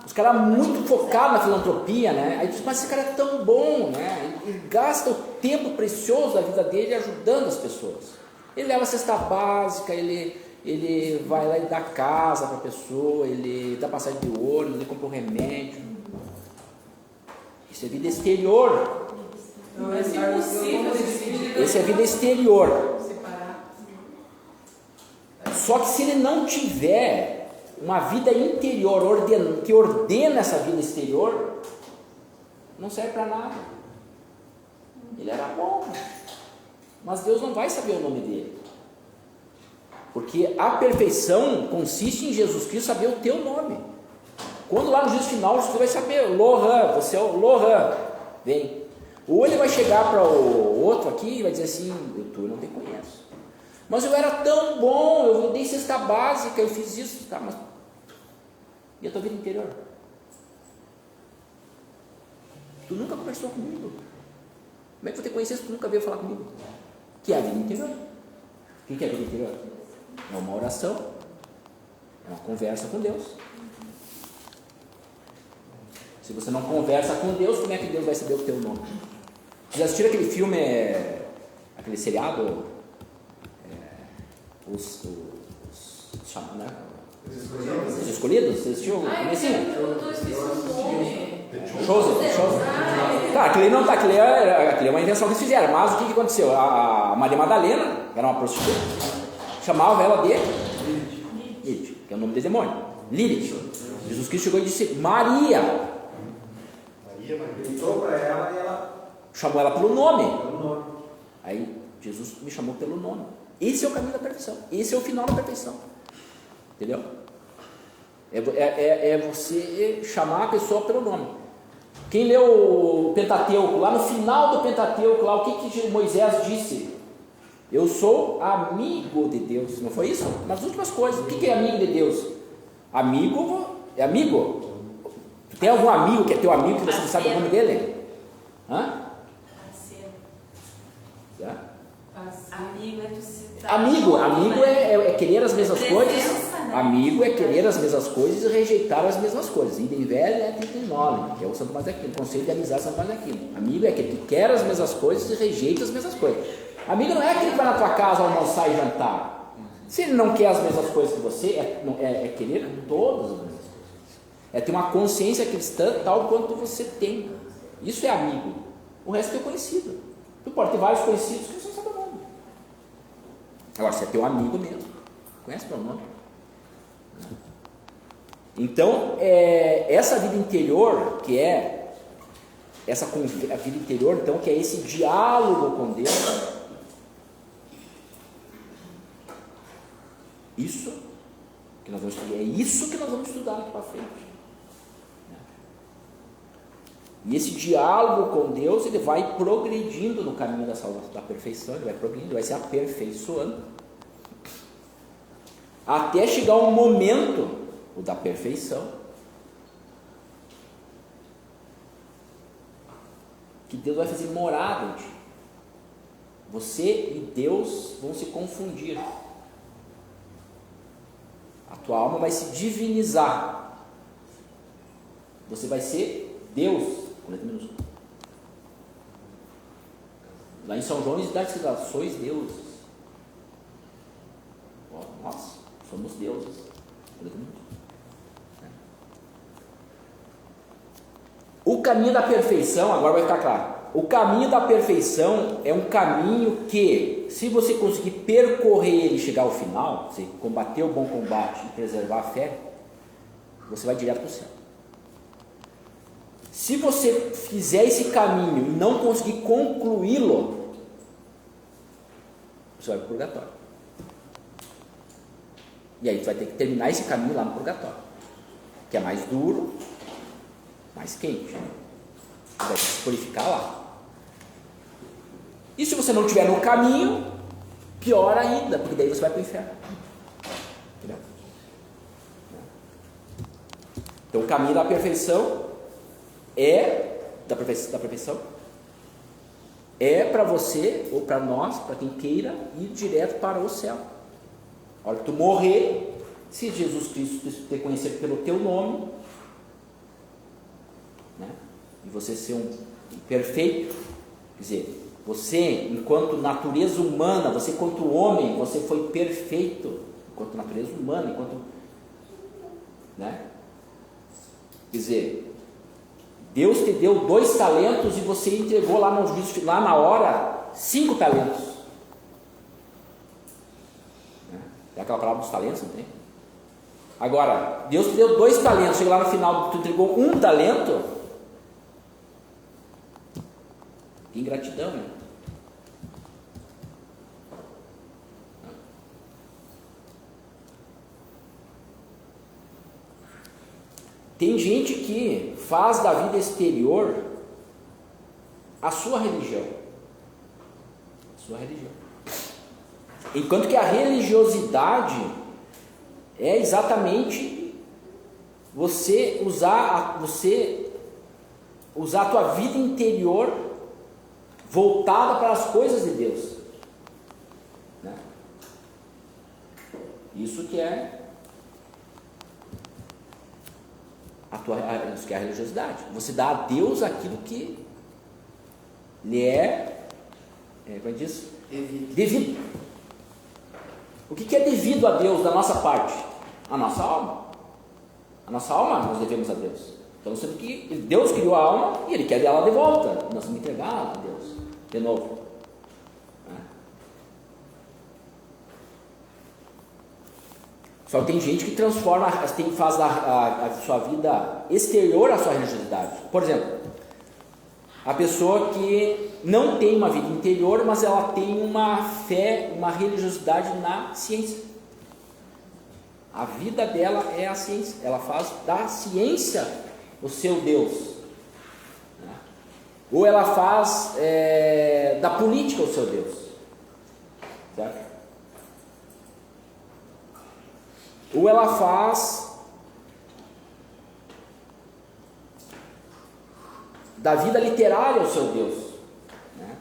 Os caras muito focados na filantropia, né? Aí diz, mas esse cara é tão bom, né? Ele gasta o tempo precioso da vida dele ajudando as pessoas. Ele leva a cesta básica, ele vai lá e dá casa para a pessoa, ele dá passagem de ônibus, ele compra um remédio. Isso é vida exterior. Não é impossível dividir. Essa é a vida exterior. Separar. Só que se ele não tiver uma vida interior que ordena essa vida exterior, não serve para nada. Ele era bom, mas Deus não vai saber o nome dele, porque a perfeição consiste em Jesus Cristo saber o teu nome. Quando lá no juízo final você vai saber, Lohan, você é o Lohan, vem. Ou ele vai chegar para o outro aqui e vai dizer assim, eu não te conheço, mas eu era tão bom, eu dei cesta básica, eu fiz isso, tá, mas e a tua vida interior? Tu nunca conversou comigo. Como é que eu vou te conhecer se tu nunca veio falar comigo? Que é a vida interior. O que é a vida interior? É uma oração, é uma conversa com Deus. Se você não conversa com Deus, como é que Deus vai saber o teu nome? Vocês já assistiram aquele filme, aquele seriado? Os chama, né? Os Os escolhidos? Você assistiu o Ai, comecinho? eu esqueci o nome. Chosen. Tá, aquilo não tá, aquilo é uma invenção que eles fizeram, mas o que aconteceu? A Maria Madalena, era uma prostituta, chamava ela de Lilith, que é o nome do demônio, Lilith. Jesus Cristo chegou e disse Maria. gritou para ela e ela Chamou ela pelo nome. deu o nome. Aí Jesus me chamou pelo nome. Esse é o caminho da perfeição. Esse é o final da perfeição. Entendeu? É você chamar a pessoa pelo nome. Quem leu o Pentateuco, lá no final do Pentateuco, lá, o que Moisés disse? Eu sou amigo de Deus. Não foi isso? Nas últimas coisas. O que é amigo de Deus? Amigo é amigo. Tem algum amigo que é teu amigo que você não sabe o nome dele? Hã? Tá? Amigo é tu se Amigo é querer as mesmas Presença, coisas. né? Amigo é querer as mesmas coisas e rejeitar as mesmas coisas. Idem velho é trinole, que é o Santo Tomás de Aquino, o conceito de amizade Santo Tomás de Aquino. Amigo é aquele que quer as mesmas coisas e rejeita as mesmas coisas. Amigo não é aquele que vai na tua casa almoçar e jantar. Se ele não quer as mesmas coisas que você, é querer todas as mesmas coisas. É ter uma consciência cristã tal quanto você tem. Isso é amigo. O resto é teu conhecido. Tu pode ter vários conhecidos que você não sabe o nome. Agora, se é teu amigo mesmo, conhece pelo nome. Então, essa vida interior, que é a vida interior, então, que é esse diálogo com Deus, isso que nós vamos estudar, é isso que nós vamos estudar aqui para frente. E esse diálogo com Deus, ele vai progredindo no caminho da salvação, da perfeição, ele vai progredindo, vai se aperfeiçoando, até chegar um momento, o da perfeição, que Deus vai fazer morada em ti. Você e Deus vão se confundir. A tua alma vai se divinizar. Você vai ser Deus, com letra minúscula. Lá em São João diz que sois deuses. Nós somos deuses, com letra minúscula. O caminho da perfeição, agora vai ficar claro. O caminho da perfeição é um caminho que, se você conseguir percorrer ele e chegar ao final, você combater o bom combate e preservar a fé, você vai direto para o céu. Se você fizer esse caminho e não conseguir concluí-lo, você vai para o purgatório. E aí você vai ter que terminar esse caminho lá no purgatório, que é mais duro, mais quente. Você vai se purificar lá. E se você não estiver no caminho, pior ainda, porque daí você vai para o inferno. Entendeu? Então o caminho da perfeição da perfeição é para você, ou para nós, para quem queira ir direto para o céu. A hora que tu morrer, se Jesus Cristo te conhecer pelo teu nome, né? E você ser um perfeito, quer dizer, você, enquanto natureza humana, você enquanto homem, você foi perfeito, enquanto natureza humana, né? Quer dizer, Deus te deu 2 talentos e você entregou lá no juízo, lá na hora, 5 talentos. É aquela palavra dos talentos, não tem? Agora, Deus te deu 2 talentos, chega lá no final, tu entregou 1 talento. Que ingratidão, né? Tem gente que faz da vida exterior a sua religião. Enquanto que a religiosidade é exatamente você usar a tua vida interior voltada para as coisas de Deus, né? Isso que é isso que é a religiosidade. Você dá a Deus aquilo que lhe é como é que diz? Devido. O que é devido a Deus da nossa parte? A nossa alma. A nossa alma nós devemos a Deus. Então, sendo que Deus criou a alma e Ele quer ela de volta. Nós vamos entregar a Deus de novo. Só que tem gente que transforma, faz a sua vida exterior à sua religiosidade. Por exemplo, a pessoa que não tem uma vida interior, mas ela tem uma fé, uma religiosidade na ciência. A vida dela é a ciência. Ela faz da ciência o seu Deus. Ou ela faz da política o seu Deus. Certo? Ou ela faz da vida literária o seu Deus, né?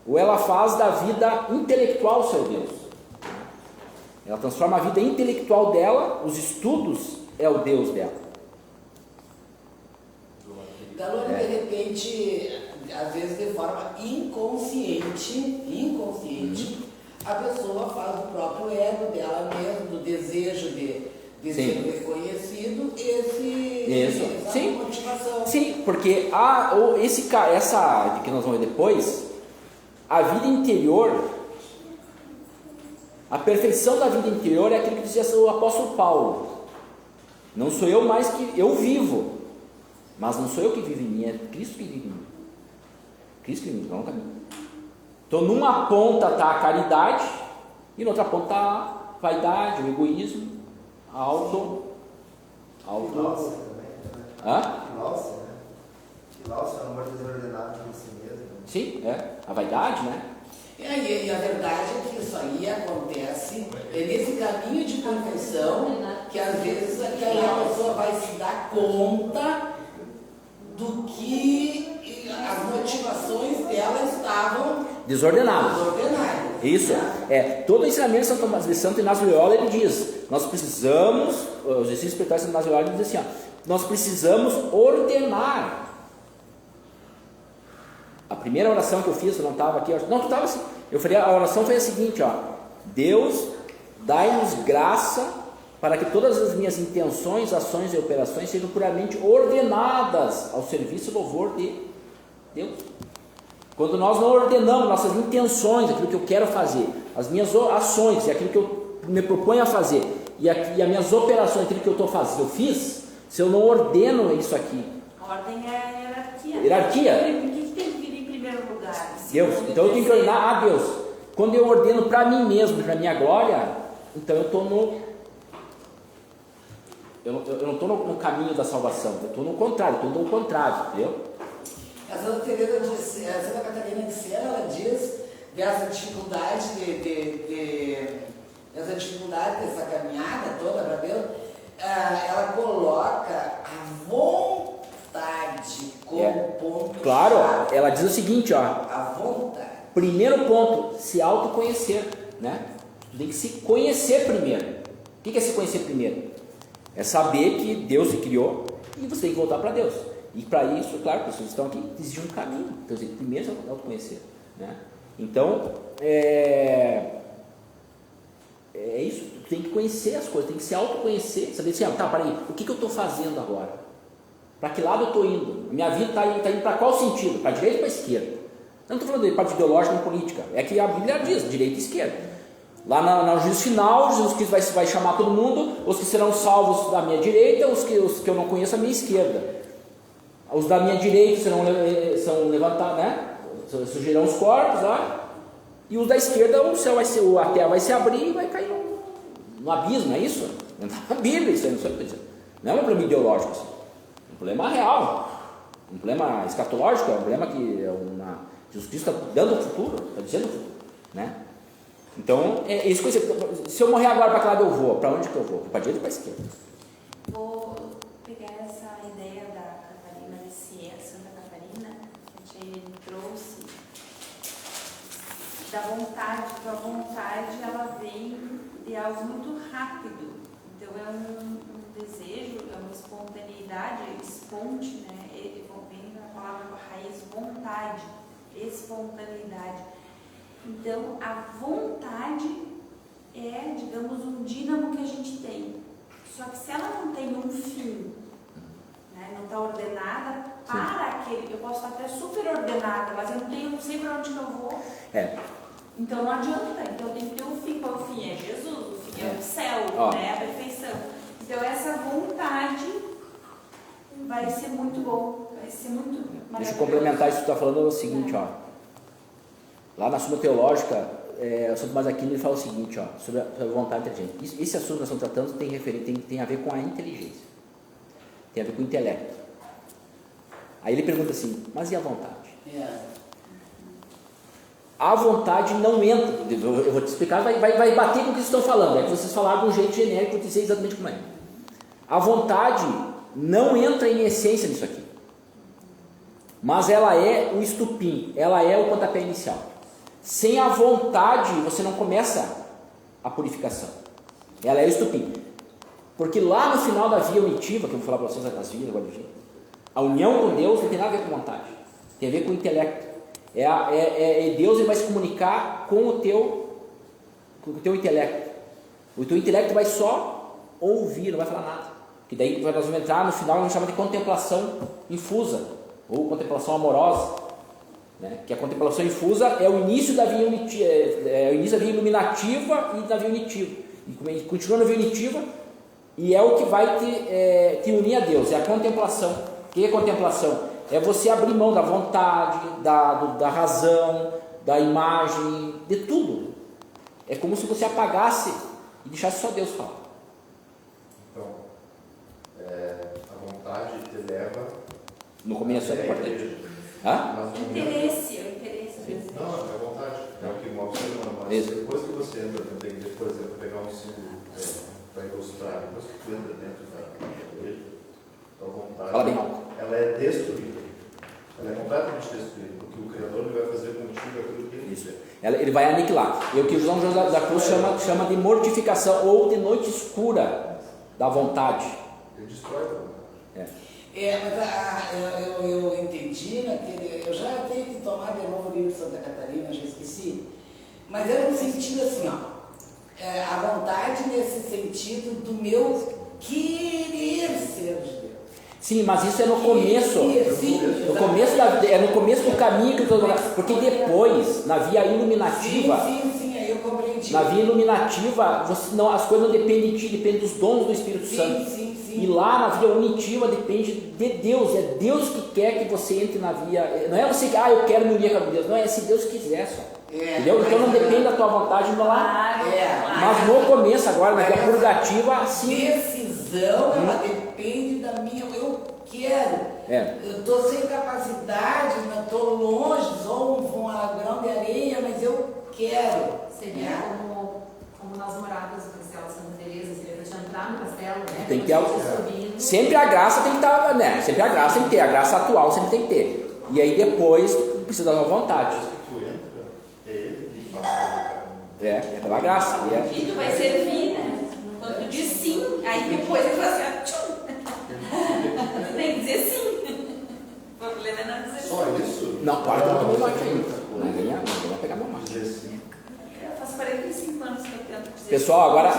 Ou ela faz da vida intelectual o seu Deus, né? Ela transforma a vida intelectual dela, os estudos é o Deus dela. Então, de repente, às vezes de forma inconsciente, a pessoa faz do próprio ego dela mesmo, do desejo de ser reconhecido, essa Sim. motivação. Sim, porque essa que nós vamos ver depois, a vida interior, a perfeição da vida interior é aquilo que dizia o apóstolo Paulo. Não sou eu mais que eu vivo, mas não sou eu que vivo em mim, é Cristo que vive em mim. Cristo que vive em mim, não é um caminho. Então, numa ponta está a caridade e na outra ponta está a vaidade, o egoísmo, a auto. Nossa, também, né? Hã? Nossa, né? Nossa, é um amor desordenado por si mesmo. Sim, a vaidade, né? E a verdade é que isso aí acontece nesse caminho de perfeição, que às vezes a pessoa vai se dar conta do que as motivações dela estavam Desordenadas. Isso. Todo o ensinamento de Santo Inácio de Loyola, ele diz, nós precisamos, os exercícios espirituais de Santo Inácio de Loyola, ele diz assim, nós precisamos ordenar. A primeira oração que eu fiz, eu não estava aqui, não, tu estava assim, eu falei, a oração foi a seguinte, Deus, dai-nos graça para que todas as minhas intenções, ações e operações sejam puramente ordenadas ao serviço e louvor de Deus. Quando nós não ordenamos nossas intenções, aquilo que eu quero fazer, as minhas ações, aquilo que eu me proponho a fazer, e as minhas operações, aquilo que eu estou fazendo, eu fiz, se eu não ordeno isso aqui. A ordem é a hierarquia. Hierarquia. O que tem que vir em primeiro lugar? Deus. Então eu tenho que ordenar a Deus. Quando eu ordeno para mim mesmo, para minha glória, então eu estou eu não estou no caminho da salvação, eu estou no contrário, estou no contrário, entendeu? A Santa Catarina de Sena, ela diz dessa dificuldade dessa caminhada toda para Deus, ela coloca a vontade como ponto. Claro, ela diz o seguinte, a vontade. Primeiro ponto, se autoconhecer, né? Tem que se conhecer primeiro. O que é se conhecer primeiro? É saber que Deus te criou e você tem que voltar para Deus. E para isso, claro, pessoas estão aqui, existe um caminho. Então, primeiro você vai autoconhecer, né? Então, é isso. Tu tem que conhecer as coisas, tem que se autoconhecer, saber assim, peraí, o que eu estou fazendo agora? Para que lado eu estou indo? Minha vida está indo para qual sentido? Para a direita ou para a esquerda? Eu não estou falando de parte ideológica nem política, é que a Bíblia diz, direita e esquerda. Lá no juízo final, Jesus Cristo vai chamar todo mundo, os que serão salvos da minha direita, os que eu não conheço, a minha esquerda. Os da minha direita são levantados, né? Surgirão os corpos lá, e os da esquerda, a terra vai se abrir e vai cair no abismo, não é isso? Não está na Bíblia, isso aí, não sei o que eu estou dizendo. Não é um problema ideológico, assim. É um problema real, um problema escatológico, é um problema que Jesus Cristo está dando o futuro, está dizendo o futuro, né? Então, isso que se eu morrer agora, para que lado eu vou? Para onde que eu vou? Para a direita ou para a esquerda? Vou pegar essa ideia da Catarina de Siena, Santa Catarina, que a gente trouxe, da vontade. Então, a vontade, ela vem de algo muito rápido. Então, é um desejo, é uma espontaneidade, esponte, né? Vem da palavra com a raiz vontade, espontaneidade. Então, a vontade é, digamos, um dínamo que a gente tem. Só que se ela não tem um fim, né, não está ordenada para aquele... Eu posso estar até super ordenada, mas eu não sei para onde que eu vou. Então não adianta. Então tem que ter um fim. Qual o fim? É Jesus, o fim é o céu, né, a perfeição. Então essa vontade vai ser muito bom. Vai ser muito maravilhoso. Deixa eu complementar isso que tu está falando, é o seguinte, ó. Lá na Suma Teológica, o Santo Tomás Aquino, ele fala o seguinte, ó, sobre a vontade inteligente. Esse assunto que nós estamos tratando tem a ver com a inteligência. Tem a ver com o intelecto. Aí ele pergunta assim, mas e a vontade? A vontade não entra. Eu vou te explicar, vai bater com o que vocês estão falando. É que vocês falaram de um jeito genérico, eu dizer exatamente como é. A vontade não entra em essência nisso aqui. Mas ela é o estupim, ela é o pontapé inicial. Sem a vontade, você não começa a purificação. Ela é o estupim. Porque lá no final da via unitiva, que eu vou falar para vocês das vias agora, a união com Deus não tem nada a ver com vontade. Tem a ver com o intelecto. Deus ele vai se comunicar com o teu intelecto. O teu intelecto vai só ouvir, não vai falar nada. Que daí nós vamos entrar no final, a gente chama de contemplação infusa, ou contemplação amorosa, né? Que a contemplação infusa é o início da via unitiva, o início da via iluminativa e da via unitiva. E continua na via unitiva, e é o que vai te unir a Deus, é a contemplação. O que é contemplação? É você abrir mão da vontade, da razão, da imagem, de tudo. É como se você apagasse e deixasse só Deus falar. Então, a vontade te leva... No começo é importante. O interesse. Não, é a vontade. É o que move o ser humano. Mas depois que você entra dentro da igreja, por exemplo, pegar um símbolo para ilustrar, depois que tu entra dentro da igreja, a vontade, fala bem alto. Ela é destruída. Ela é completamente destruída, porque o Criador ele vai fazer contigo aquilo que ele quer. Ele vai aniquilar. É o que o João José da Cruz chama de mortificação ou de noite escura da vontade. Ele destrói a vontade. Mas eu entendi, eu já tenho que tomar de novo o livro de Santa Catarina, já esqueci. Mas era no sentido assim, a vontade nesse sentido do meu querer ser de Deus. Sim, mas isso é no começo. No começo do caminho que eu estou falando. Porque depois, na via iluminativa. Sim, aí eu compreendi. Na via iluminativa, as coisas não dependem de ti, dependem dos dons do Espírito Santo. Sim. E lá na via unitiva depende de Deus. É Deus que quer que você entre na via. Não é você que, eu quero me unir com Deus. Não, é se Deus quiser só. Entendeu? Então não depende da tua vontade de lá. Mas no começo, agora, na via purgativa, sim. Decisão, ela depende da minha. Eu quero. Eu estou sem capacidade, estou longe, sou um grão de areia, mas eu quero. Seria como nas moradas do Castelo Santa Teresa, seria para te entrar no castelo, né? Tem que ter sempre a graça tem que estar, né? Sempre a graça tem que ter, a graça atual sempre tem que ter. E aí depois precisa da vontade. Tu entra, é ele que faz o caminho. É pela graça. E tu vai servir, né? Quando tu diz sim, aí depois ele fala assim, tchum. Tu tem que dizer sim. O problema é não dizer sim. Só isso? Não, para que eu não tomei mate ainda. Ninguém vai pegar meu mate. Dizer sim. Eu faço 45 anos que eu tento dizer Pessoal, agora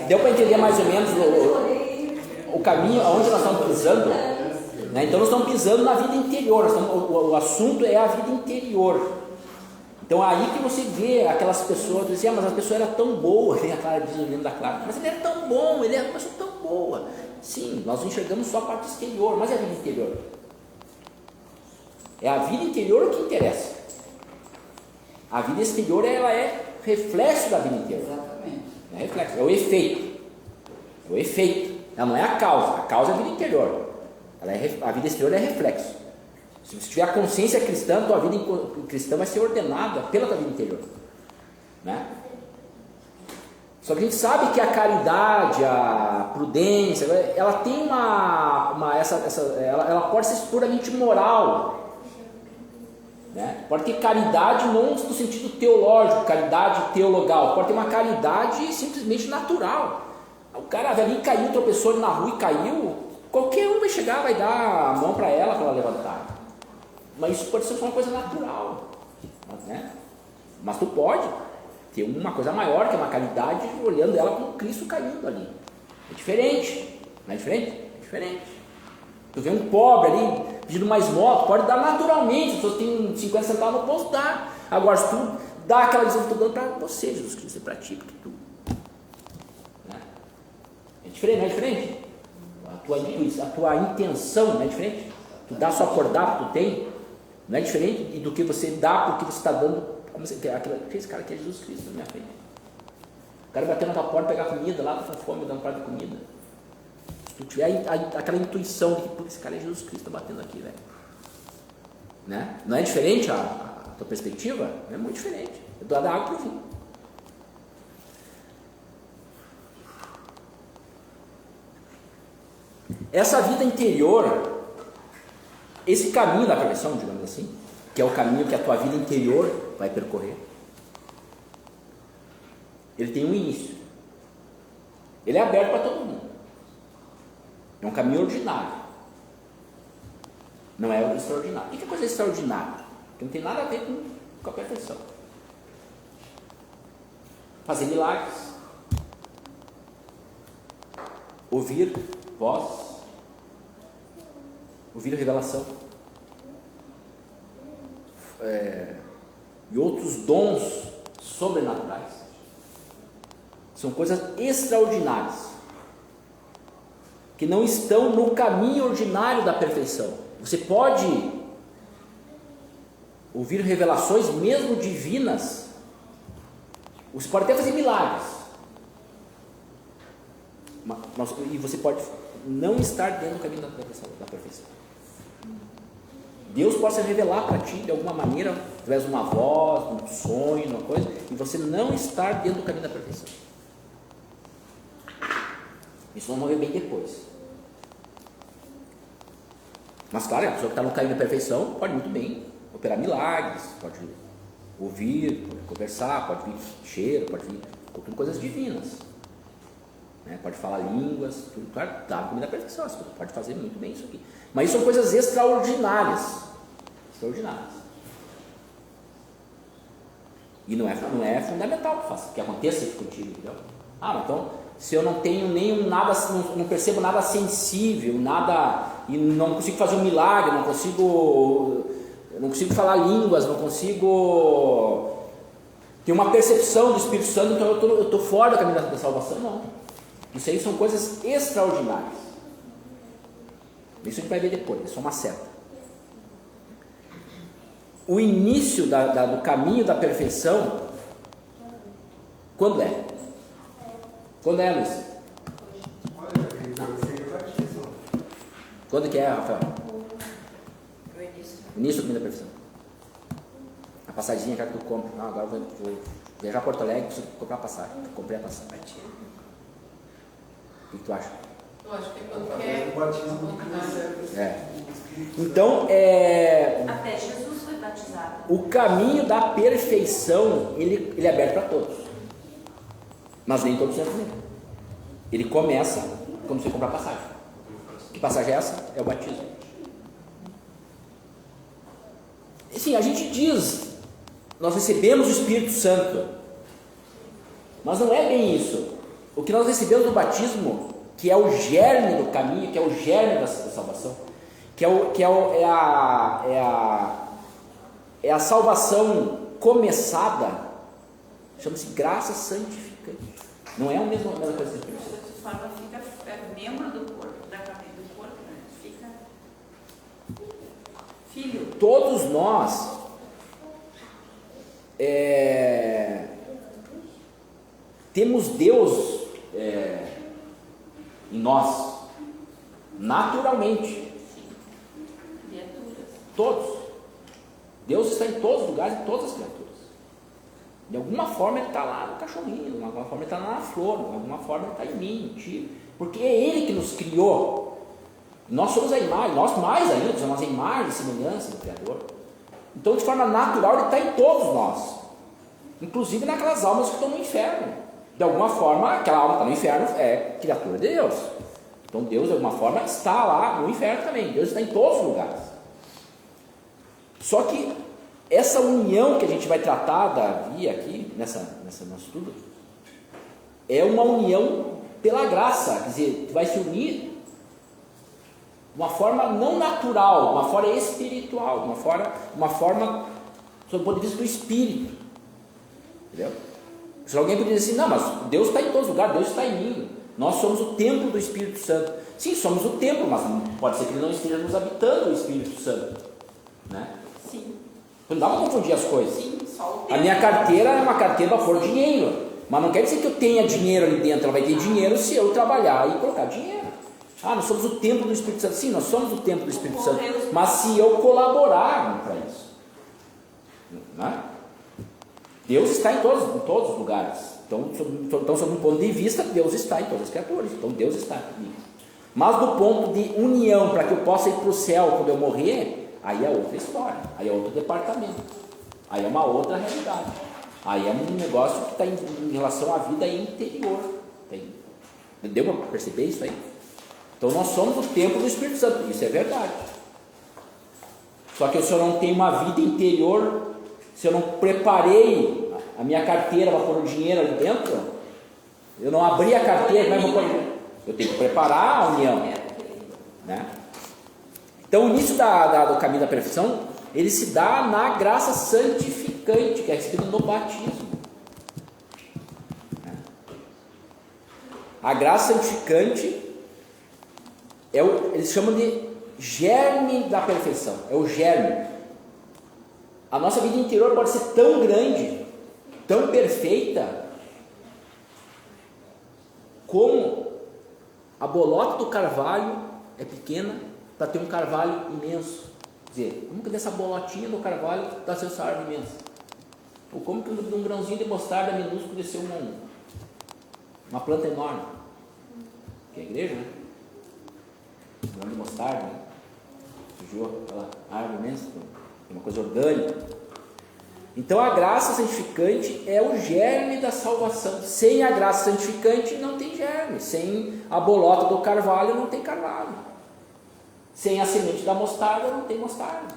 deu para entender mais ou menos o caminho aonde nós estamos pisando, né? Então nós estamos pisando na vida interior, o assunto é a vida interior. Então aí que você vê aquelas pessoas dizendo, mas a pessoa era tão boa, a Clara diz o menino da Clara, mas ele era tão bom, ele era uma pessoa tão boa. Sim, nós enxergamos só a parte exterior, mas é a vida interior. É a vida interior que interessa. A vida exterior ela é reflexo da vida interior. Exatamente. É reflexo, é o efeito. É o efeito. Ela não é a causa é a vida interior. A vida exterior é reflexo. Se você tiver a consciência cristã, a tua vida cristã vai ser ordenada pela tua vida interior. Né? Só que a gente sabe que a caridade, a prudência, ela tem ela pode ser puramente moral. Né? Pode ter caridade não no sentido teológico, caridade teologal, pode ter uma caridade simplesmente natural. O cara ali caiu, tropeçou ali na rua e caiu, qualquer um vai chegar, vai dar a mão para ela levantar. Mas isso pode ser só uma coisa natural, né? Mas tu pode. ter uma coisa maior, que é uma caridade, olhando ela como Cristo caindo ali. É diferente, não é diferente? É diferente. Tu vê um pobre ali pedindo mais moto, pode dar naturalmente, as pessoas têm 50 centavos, não posso dar. Agora, se tu dá aquela visão que eu estou dando para você, Jesus Cristo, é para ti, porque tu. Né? É diferente, não é diferente? A tua intenção não é diferente? Tu dá só por dar que tu tem, não é diferente do que você dá porque você está dando. Como você, esse cara aqui é Jesus Cristo na minha frente. O cara bateu na tua porta pegar comida lá, tá com fome, dando um prato de comida. Se tu tiver aquela intuição de que esse cara é Jesus Cristo, tá batendo aqui, velho. Né? Não é diferente a tua perspectiva? É muito diferente. Eu dou da água pro vinho. Essa vida interior, esse caminho da perfeição, digamos assim, que é o caminho que a tua vida interior vai percorrer, ele tem um início. Ele é aberto para todo mundo. É um caminho ordinário. Não é extraordinário. O que é coisa extraordinária? Que não tem nada a ver com a perfeição. Fazer milagres. Ouvir voz. Ouvir revelação. E outros dons sobrenaturais. São coisas extraordinárias, que não estão no caminho ordinário da perfeição. Você pode ouvir revelações mesmo divinas, você pode até fazer milagres, e você pode não estar dentro do caminho da perfeição. Deus pode se revelar para ti de alguma maneira, através de uma voz, de um sonho, de uma coisa, e você não estar dentro do caminho da perfeição. Isso vamos ver bem depois. Mas claro, a pessoa que está no caminho da perfeição pode muito bem operar milagres, pode ouvir, pode conversar, pode vir cheiro, pode vir coisas divinas, né? Pode falar línguas, tudo, claro, está no caminho da perfeição, você pode fazer muito bem isso aqui. Mas isso são coisas extraordinárias. Extraordinárias. E não é fundamental que aconteça isso contigo, entendeu? Mas então, se eu não tenho nada, não percebo nada sensível, nada, e não consigo fazer um milagre, não consigo falar línguas, não consigo ter uma percepção do Espírito Santo, então eu estou fora do caminho da salvação, não. Isso aí são coisas extraordinárias. Isso a gente vai ver depois, é só uma seta. O início do caminho da perfeição, quando é? Quando é, Luiz? Quando que é, Rafael? O início do caminho da perfeição. A passaginha que tu compra. Agora eu vou viajar a Porto Alegre, preciso comprar a passagem. Comprei a passagem. O que tu acha? Eu acho que é quando quer. Então, até Jesus foi batizado. O caminho da perfeição, ele é aberto para todos. Mas nem todos entram nele. Ele começa quando você comprar a passagem. Que passagem é essa? É o batismo. Sim, a gente diz, nós recebemos o Espírito Santo. Mas não é bem isso. O que nós recebemos no batismo, que é o germe do caminho, que é o germe da salvação, é a salvação começada, chama-se graça santificante. Não é a mesma coisa que de certa forma fica membro do corpo, da cabeça do corpo, né? Fica filho. Todos nós temos Deus em nós, naturalmente. Criaturas. Todos. Deus está em todos os lugares, em todas as criaturas. De alguma forma ele está lá no cachorrinho, de alguma forma ele está lá na flor, de alguma forma ele está em mim, em ti. Porque é Ele que nos criou. Nós somos a imagem, nós mais ainda, somos a imagem e semelhança do Criador. Então, de forma natural, Ele está em todos nós. Inclusive naquelas almas que estão no inferno. De alguma forma, aquela alma que está no inferno é criatura de Deus. Então, Deus, de alguma forma, está lá no inferno também. Deus está em todos os lugares. Só que essa união que a gente vai tratar, Davi, aqui, nessa nosso estudo, é uma união pela graça, quer dizer, tu vai se unir de uma forma não natural, uma forma espiritual, uma forma sob o ponto de vista do espírito, entendeu? Se alguém podia dizer assim, não, mas Deus está em todos os lugares, Deus está em mim, nós somos o templo do Espírito Santo. Sim, somos o templo, mas pode ser que ele não esteja nos habitando, o Espírito Santo, né? Sim. Não dá para confundir as coisas. Sim, só o A minha carteira é uma carteira para pôr dinheiro, mas não quer dizer que eu tenha dinheiro ali dentro. Ela vai ter dinheiro se eu trabalhar e colocar dinheiro. Nós somos o templo do Espírito Santo. Sim, nós somos o templo do Espírito Santo, mas se eu colaborar para isso, né? Deus está em todos os lugares. Então, sob um ponto de vista, Deus está em todas as criaturas. Então, Deus está aqui. Mas do ponto de união, para que eu possa ir para o céu quando eu morrer, aí é outra história, aí é outro departamento, aí é uma outra realidade, aí é um negócio que está em relação à vida interior. Deu para perceber isso aí? Então nós somos o templo do Espírito Santo, isso é verdade. Só que se eu não tenho uma vida interior, se eu não preparei a minha carteira para pôr o dinheiro ali dentro, eu não abri a carteira, como é que eu vou pôr? Eu tenho que preparar a união, né? Então o início do caminho da perfeição, ele se dá na graça santificante, que é recebida no batismo. A graça santificante eles chamam de germe da perfeição, é o germe. A nossa vida interior pode ser tão grande, tão perfeita, como a bolota do carvalho é pequena para ter um carvalho imenso. Quer dizer, como que dessa bolotinha do carvalho dá essa árvore imensa? Ou como que um grãozinho de mostarda minúsculo desceu uma planta enorme? Que é a igreja, né? Um grão de mostarda, né? Surgiu aquela árvore imensa, uma coisa orgânica. Então a graça santificante é o germe da salvação. Sem a graça santificante não tem germe. Sem a bolota do carvalho não tem carvalho. Sem a semente da mostarda não tem mostarda.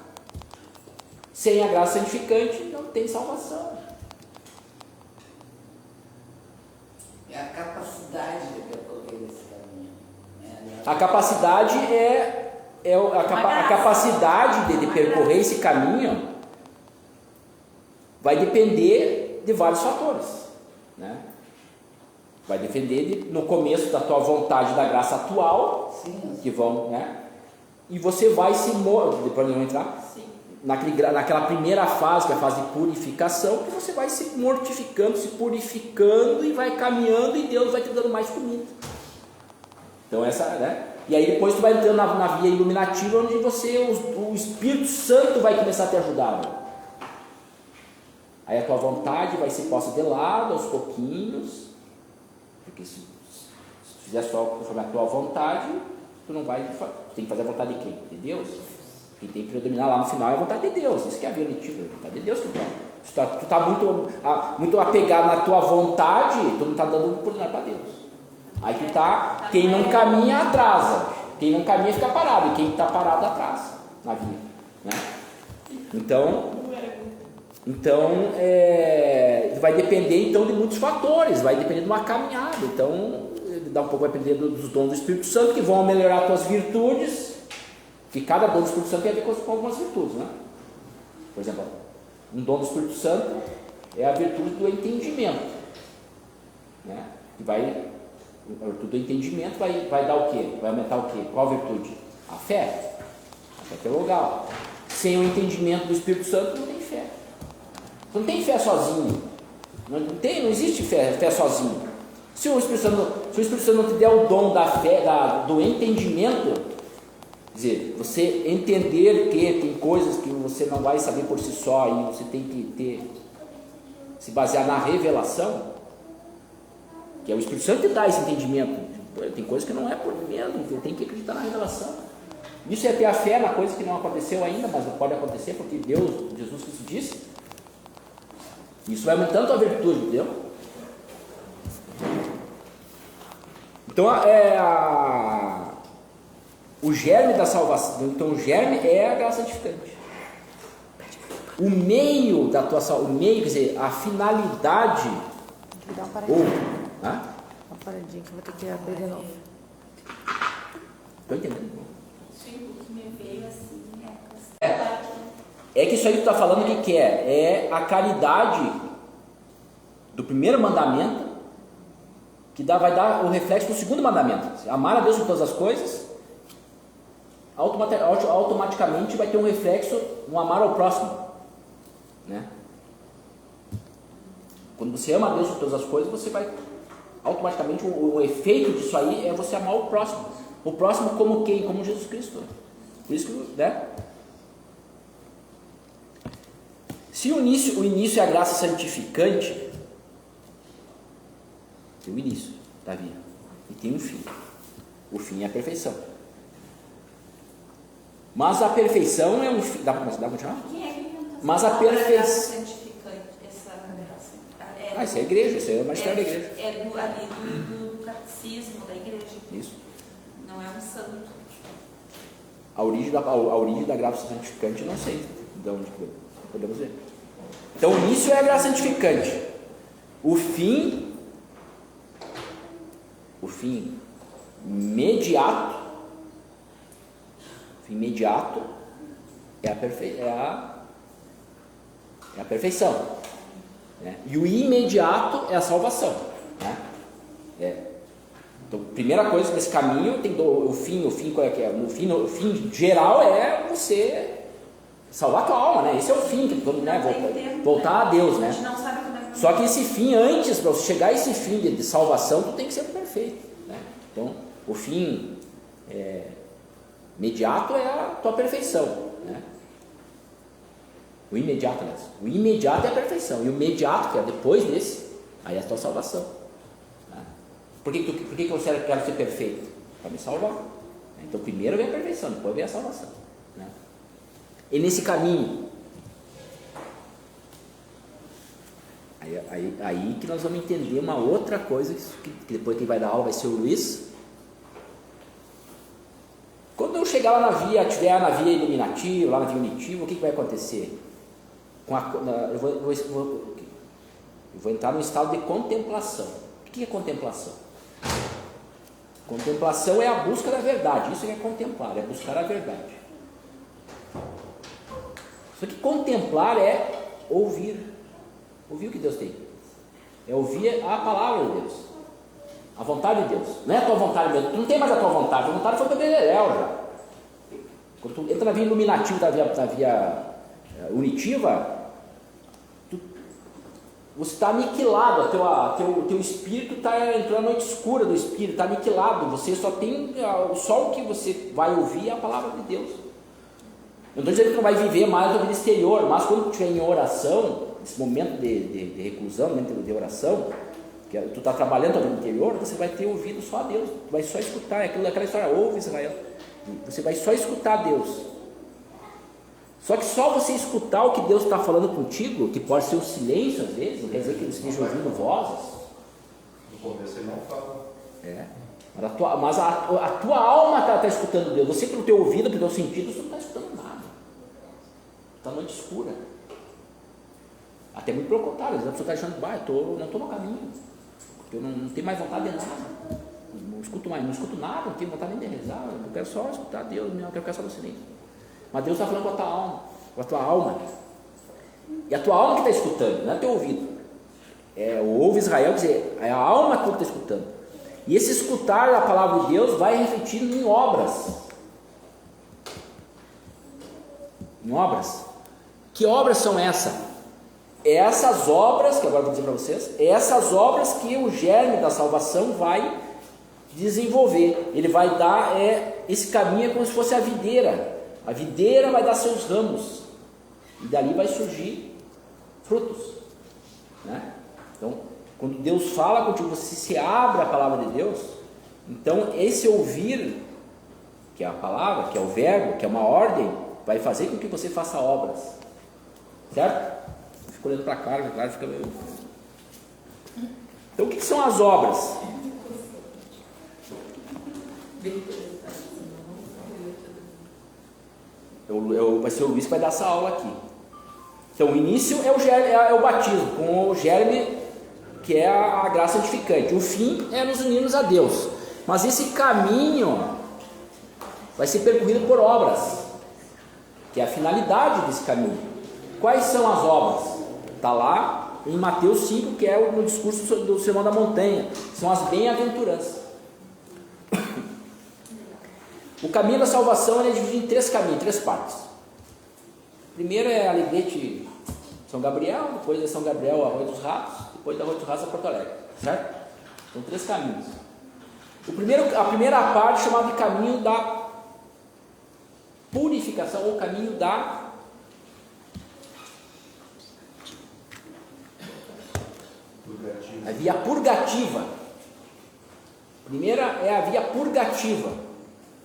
Sem a graça santificante não tem salvação. É a capacidade de percorrer esse caminho, né? A capacidade a capacidade de percorrer esse caminho vai depender de vários fatores, né? Vai depender no começo da tua vontade da graça atual, Sim. Que vão, né? E você vai depois nós vamos entrar naquela primeira fase, que é a fase de purificação, que você vai se mortificando, se purificando e vai caminhando e Deus vai te dando mais comida. Então né? E aí depois tu vai entrando na via iluminativa, onde o Espírito Santo vai começar a te ajudar, né? Aí a tua vontade vai ser posta de lado aos pouquinhos, porque se tu fizer só conforme a tua vontade, tu não vai, tu tem que fazer a vontade de quem? De Deus. Quem tem que predominar lá no final é a vontade de Deus. Isso que é a via iluminativa, a vontade de Deus que tu está muito apegado na tua vontade, tu não está dando oportunidade para Deus. Aí tu tá, quem não caminha atrasa, quem não caminha fica parado, e quem está parado atrasa na via, né? Então vai depender então de muitos fatores, vai depender de uma caminhada. Então vai depender dos dons do Espírito Santo, que vão melhorar as tuas virtudes, que cada dom do Espírito Santo tem a ver com algumas virtudes, né? Por exemplo, um dom do Espírito Santo é a virtude do entendimento, né? A virtude do entendimento vai dar o quê? Vai aumentar o quê? Qual virtude? A fé. A fé teologal. Sem o entendimento do Espírito Santo não tem fé. Você não tem fé sozinho. Não existe fé sozinho. Se o Espírito Santo não te der o dom da fé, do entendimento, quer dizer, você entender que tem coisas que você não vai saber por si só e você tem que se basear na revelação, que é o Espírito Santo que dá esse entendimento. Tem coisas que não é por mim mesmo, você tem que acreditar na revelação. Isso é ter a fé na coisa que não aconteceu ainda, mas pode acontecer porque Jesus Cristo disse. Isso vai aumentando a tua virtude, entendeu? Então o germe da salvação, então o germe é a graça santificante. o meio da tua salvação, o meio, quer dizer, a finalidade. Vou dar uma Uma paradinha que eu vou ter que abrir de novo. Estou entendendo? Sim, o que me veio assim É que isso aí que tu está falando, o que é? É a caridade do primeiro mandamento, que vai dar o reflexo do segundo mandamento. Amar a Deus com todas as coisas, automaticamente vai ter um reflexo no amar ao próximo, né? Quando você ama a Deus com todas as coisas, você vai automaticamente, o efeito disso aí é você amar o próximo. O próximo como quem? Como Jesus Cristo. Por isso que, né? Se o início é a graça santificante, tem o início da vida e tem um fim. O fim é a perfeição. Mas a perfeição é um fim. Dá para continuar? Quem é que inventou Mas a perfeição. santificante, Isso é a igreja, isso é o magistério da igreja. É do catecismo da igreja. Isso. Não é um santo. A origem da graça santificante, eu não sei de onde podemos ver. Então, o início é a graça santificante. O fim imediato é a perfeição, né? E o imediato é a salvação, né? Então, primeira coisa nesse caminho tem o fim qual é que é? O fim geral é você salvar a tua alma, né? Esse é o fim, né? Voltar a Deus, né? A gente não sabe como é que Só que esse fim, antes, para você chegar a esse fim de salvação, tu tem que ser perfeito, né? Então, o fim imediato é a tua perfeição, né? O imediato é a perfeição, e o imediato, que é depois desse, aí é a tua salvação, né? Por que eu quero ser perfeito? Para me salvar. Então, primeiro vem a perfeição, depois vem a salvação, né? E nesse caminho, aí que nós vamos entender uma outra coisa, que depois quem vai dar aula vai ser o Luiz. Quando eu chegar lá na via, tiver na via iluminativa, lá na via unitiva, o que vai acontecer? Eu vou entrar num estado de contemplação. O que é contemplação? Contemplação é a busca da verdade, isso é contemplar, é buscar a verdade. Só que contemplar é ouvir o que Deus tem, é ouvir a palavra de Deus, a vontade de Deus. Não é a tua vontade mesmo, tu não tem mais a tua vontade, a vontade foi para Bereléu já. Quando tu entra na via iluminativa, da via unitiva, você está aniquilado, teu espírito está entrando na noite escura do espírito, está aniquilado, você só tem, só o que você vai ouvir é a palavra de Deus. Eu não estou dizendo que tu não vai viver mais a vida exterior, mas quando tu estiver em oração, nesse momento de reclusão, momento de oração, que tu está trabalhando a vida interior, você vai ter ouvido só a Deus, tu vai só escutar, aquela história, ouve Israel, você vai só escutar a Deus. Só que só você escutar o que Deus está falando contigo, que pode ser o silêncio às vezes, não quer dizer que você esteja ouvindo vozes. No começo ele não fala. Mas a tua alma está escutando Deus. Você, pelo teu ouvido, pelo teu sentido, você não está escutando nada. Está na noite escura. Até muito pelo contrário, às vezes a pessoa está achando, eu não estou no caminho, porque eu não tenho mais vontade de nada. Não escuto nada, não tenho vontade nem de rezar, eu quero só escutar Deus, eu quero ficar só no silêncio. Mas Deus está falando com a tua alma. E a tua alma que está escutando, não é teu ouvido. Ouve Israel, quer dizer, é a alma que está escutando. E esse escutar a palavra de Deus vai refletindo em obras. Em obras. Que obras são essas? Essas obras, que agora eu vou dizer para vocês, essas obras que o germe da salvação vai desenvolver. Ele vai dar, esse caminho é como se fosse a videira. A videira vai dar seus ramos, e dali vai surgir frutos, né? Então, quando Deus fala contigo, você se abre à palavra de Deus, então esse ouvir, que é a palavra, que é o verbo, que é uma ordem, vai fazer com que você faça obras, certo? Eu fico olhando para cá, claro, fica meio... Então, o que são as obras? Vai ser o Luiz que vai dar essa aula aqui. Então o início é o batismo, com o germe, que é a graça santificante. O fim é nos unirmos a Deus. Mas esse caminho vai ser percorrido por obras, que é a finalidade desse caminho. Quais são as obras? Está lá em Mateus 5, que é no discurso do Sermão da Montanha. São as bem-aventuranças. O caminho da salvação é dividido em 3 caminhos, 3 partes. Primeiro é Alegrete São Gabriel, depois é São Gabriel Arroio dos Ratos, depois da Arroio dos Ratos a Porto Alegre, certo? São 3 caminhos. A primeira parte é chamada de caminho da purificação, ou caminho da a via purgativa. Primeira é a via purgativa.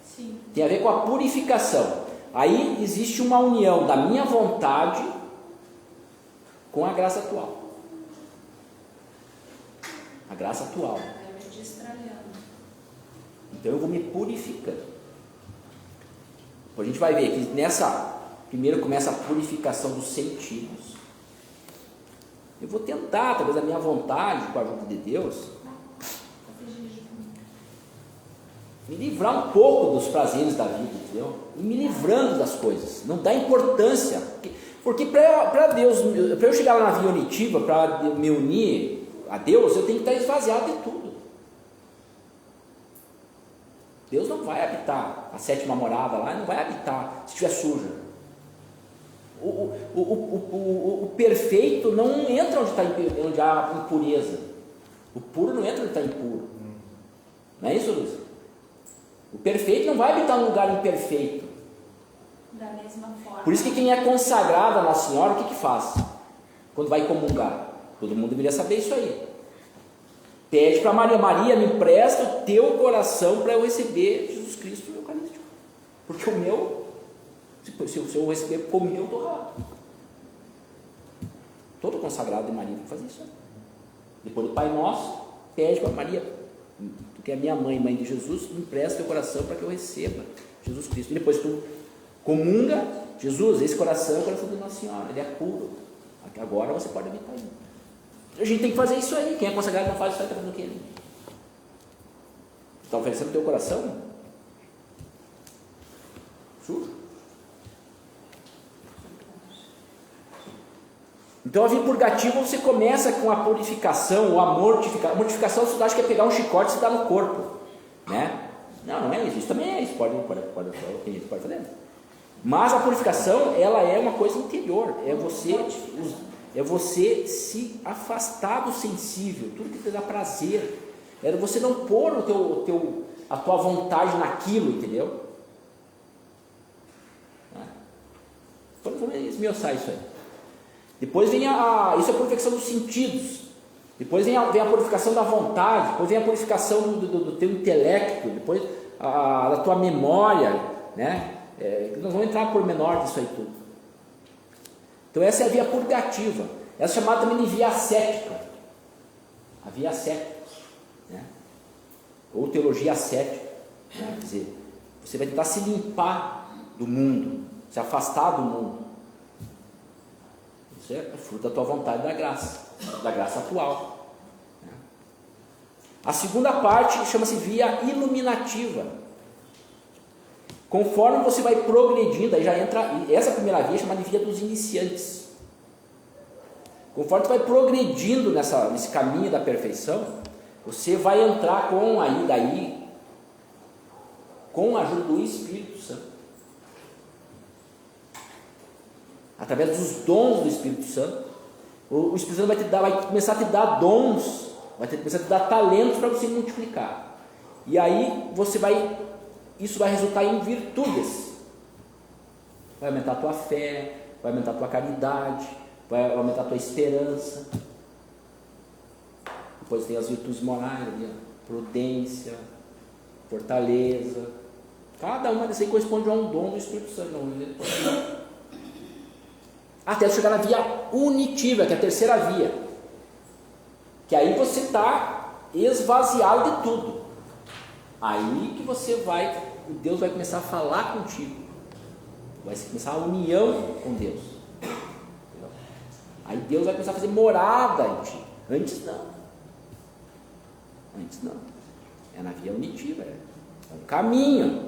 Sim. Tem a ver com a purificação. Aí existe uma união da minha vontade com a graça atual. A graça atual. Então eu vou me purificando. Depois a gente vai ver que primeiro começa a purificação dos sentidos. Eu vou tentar, através da minha vontade, com a ajuda de Deus, me livrar um pouco dos prazeres da vida, entendeu? E me livrando das coisas. Não dá importância. Porque para Deus, para eu chegar lá na via unitiva, para me unir a Deus, eu tenho que estar esvaziado de tudo. Deus não vai habitar a 7ª morada lá, não vai habitar se estiver suja. O perfeito não entra onde há impureza. O puro não entra onde está impuro. Não é isso, Luiz? O perfeito não vai habitar num lugar imperfeito. Da mesma forma. Por isso que quem é consagrado a Nossa Senhora, o que faz? Quando vai comungar? Todo mundo deveria saber isso aí. Pede para Maria: Maria, me empresta o teu coração para eu receber Jesus Cristo no Eucarístico. Porque o meu, se eu receber por mim, eu estou errado. Todo consagrado de Maria vai fazer isso aí. Depois do Pai Nosso, pede para Maria: tu que é minha mãe, mãe de Jesus, me empresta teu coração para que eu receba Jesus Cristo. E depois tu comunga: Jesus, esse coração é o coração de Nossa Senhora, ele é puro. Agora você pode habitar aí. A gente tem que fazer isso aí. Quem é consagrado não faz isso aí, está fazendo o quê? Está oferecendo o teu coração? Sujo. Então a via purgativa você começa com a purificação, ou a mortificação. A mortificação você acha que é pegar um chicote e se dar no corpo, né? Não é isso. Isso também é isso. Tem gente que pode fazer. Mas a purificação, ela é uma coisa interior. É você se afastar do sensível, tudo que te dá prazer. É você não pôr a tua vontade naquilo, entendeu? Vamos esmiuçar isso aí. Depois vem isso é a purificação dos sentidos. Depois vem a purificação da vontade. Depois vem a purificação do teu intelecto. Depois da tua memória, né? Nós vamos entrar por menor disso aí tudo. Então essa é a via purgativa. Essa é chamada também de via ascética. A via ascética, né? Ou teologia ascética, né? Quer dizer, você vai tentar se limpar do mundo, se afastar do mundo. Isso é fruto da tua vontade da graça atual, né? A segunda parte chama-se via iluminativa. Conforme você vai progredindo, aí já entra, essa primeira via é chamada de via dos iniciantes. Conforme você vai progredindo nesse caminho da perfeição, você vai entrar com a ajuda do Espírito Santo. Através dos dons do Espírito Santo, o Espírito Santo vai começar a te dar dons, vai começar a te dar talentos para você multiplicar. E aí isso vai resultar em virtudes. Vai aumentar a tua fé, vai aumentar a tua caridade, vai aumentar a tua esperança. Depois tem as virtudes morais, prudência, fortaleza. Cada uma dessas aí corresponde a um dom do Espírito Santo. Até chegar na via unitiva, que é a terceira via. Que aí você está esvaziado de tudo. Aí que Deus vai começar a falar contigo. Vai começar a união com Deus. Aí Deus vai começar a fazer morada em ti. Antes não. É na via unitiva, é um caminho.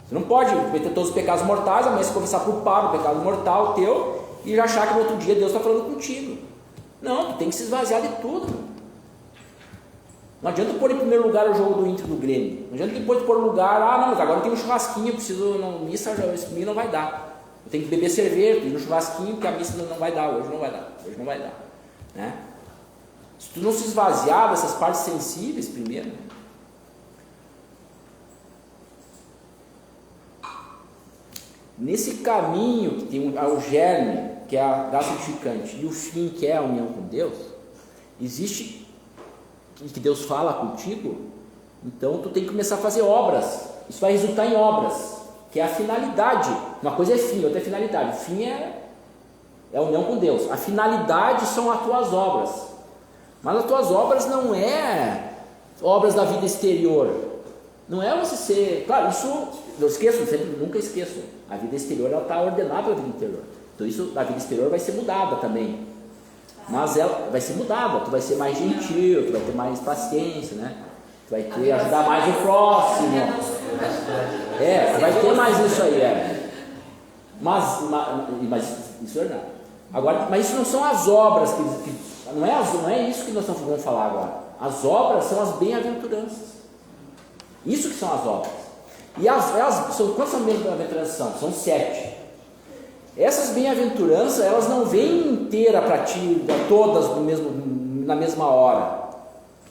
Você não pode cometer todos os pecados mortais, amanhã você confessar culpado o pecado mortal teu e já achar que no outro dia Deus está falando contigo. Não, tu tem que se esvaziar de tudo. Não adianta pôr em primeiro lugar o jogo do Inter do Grêmio. Não adianta depois pôr no lugar, não, mas agora tem um churrasquinho, eu preciso, missa esse domingo não vai dar. Eu tenho que beber cerveja, ir no churrasquinho, porque a missa não vai dar, hoje não vai dar. Né? Se tu não se esvaziar dessas partes sensíveis primeiro, né? Nesse caminho que tem o germe, que é a graça edificante, e o fim, que é a união com Deus, existe que Deus fala contigo, então tu tem que começar a fazer obras. Isso vai resultar em obras, que é a finalidade. Uma coisa é fim, outra é finalidade. O fim é a união com Deus. A finalidade são as tuas obras. Mas as tuas obras não é obras da vida exterior. Não é você ser... Claro, isso eu esqueço, nunca esqueço. A vida exterior está ordenada pela vida interior. Então isso, a vida exterior vai ser mudada também. Mas ela vai ser mudada. Tu vai ser mais gentil, tu vai ter mais paciência, né? Tu vai ter, ajudar mais o próximo. Vai ter mais isso aí. Mas isso é verdade. Agora, mas isso não são as obras não é isso que nós vamos falar agora. As obras são as bem-aventuranças. Isso que são as obras. E quantas são bem-aventuranças? São 7. Essas bem-aventuranças, elas não vêm inteira para ti, todas na mesma hora,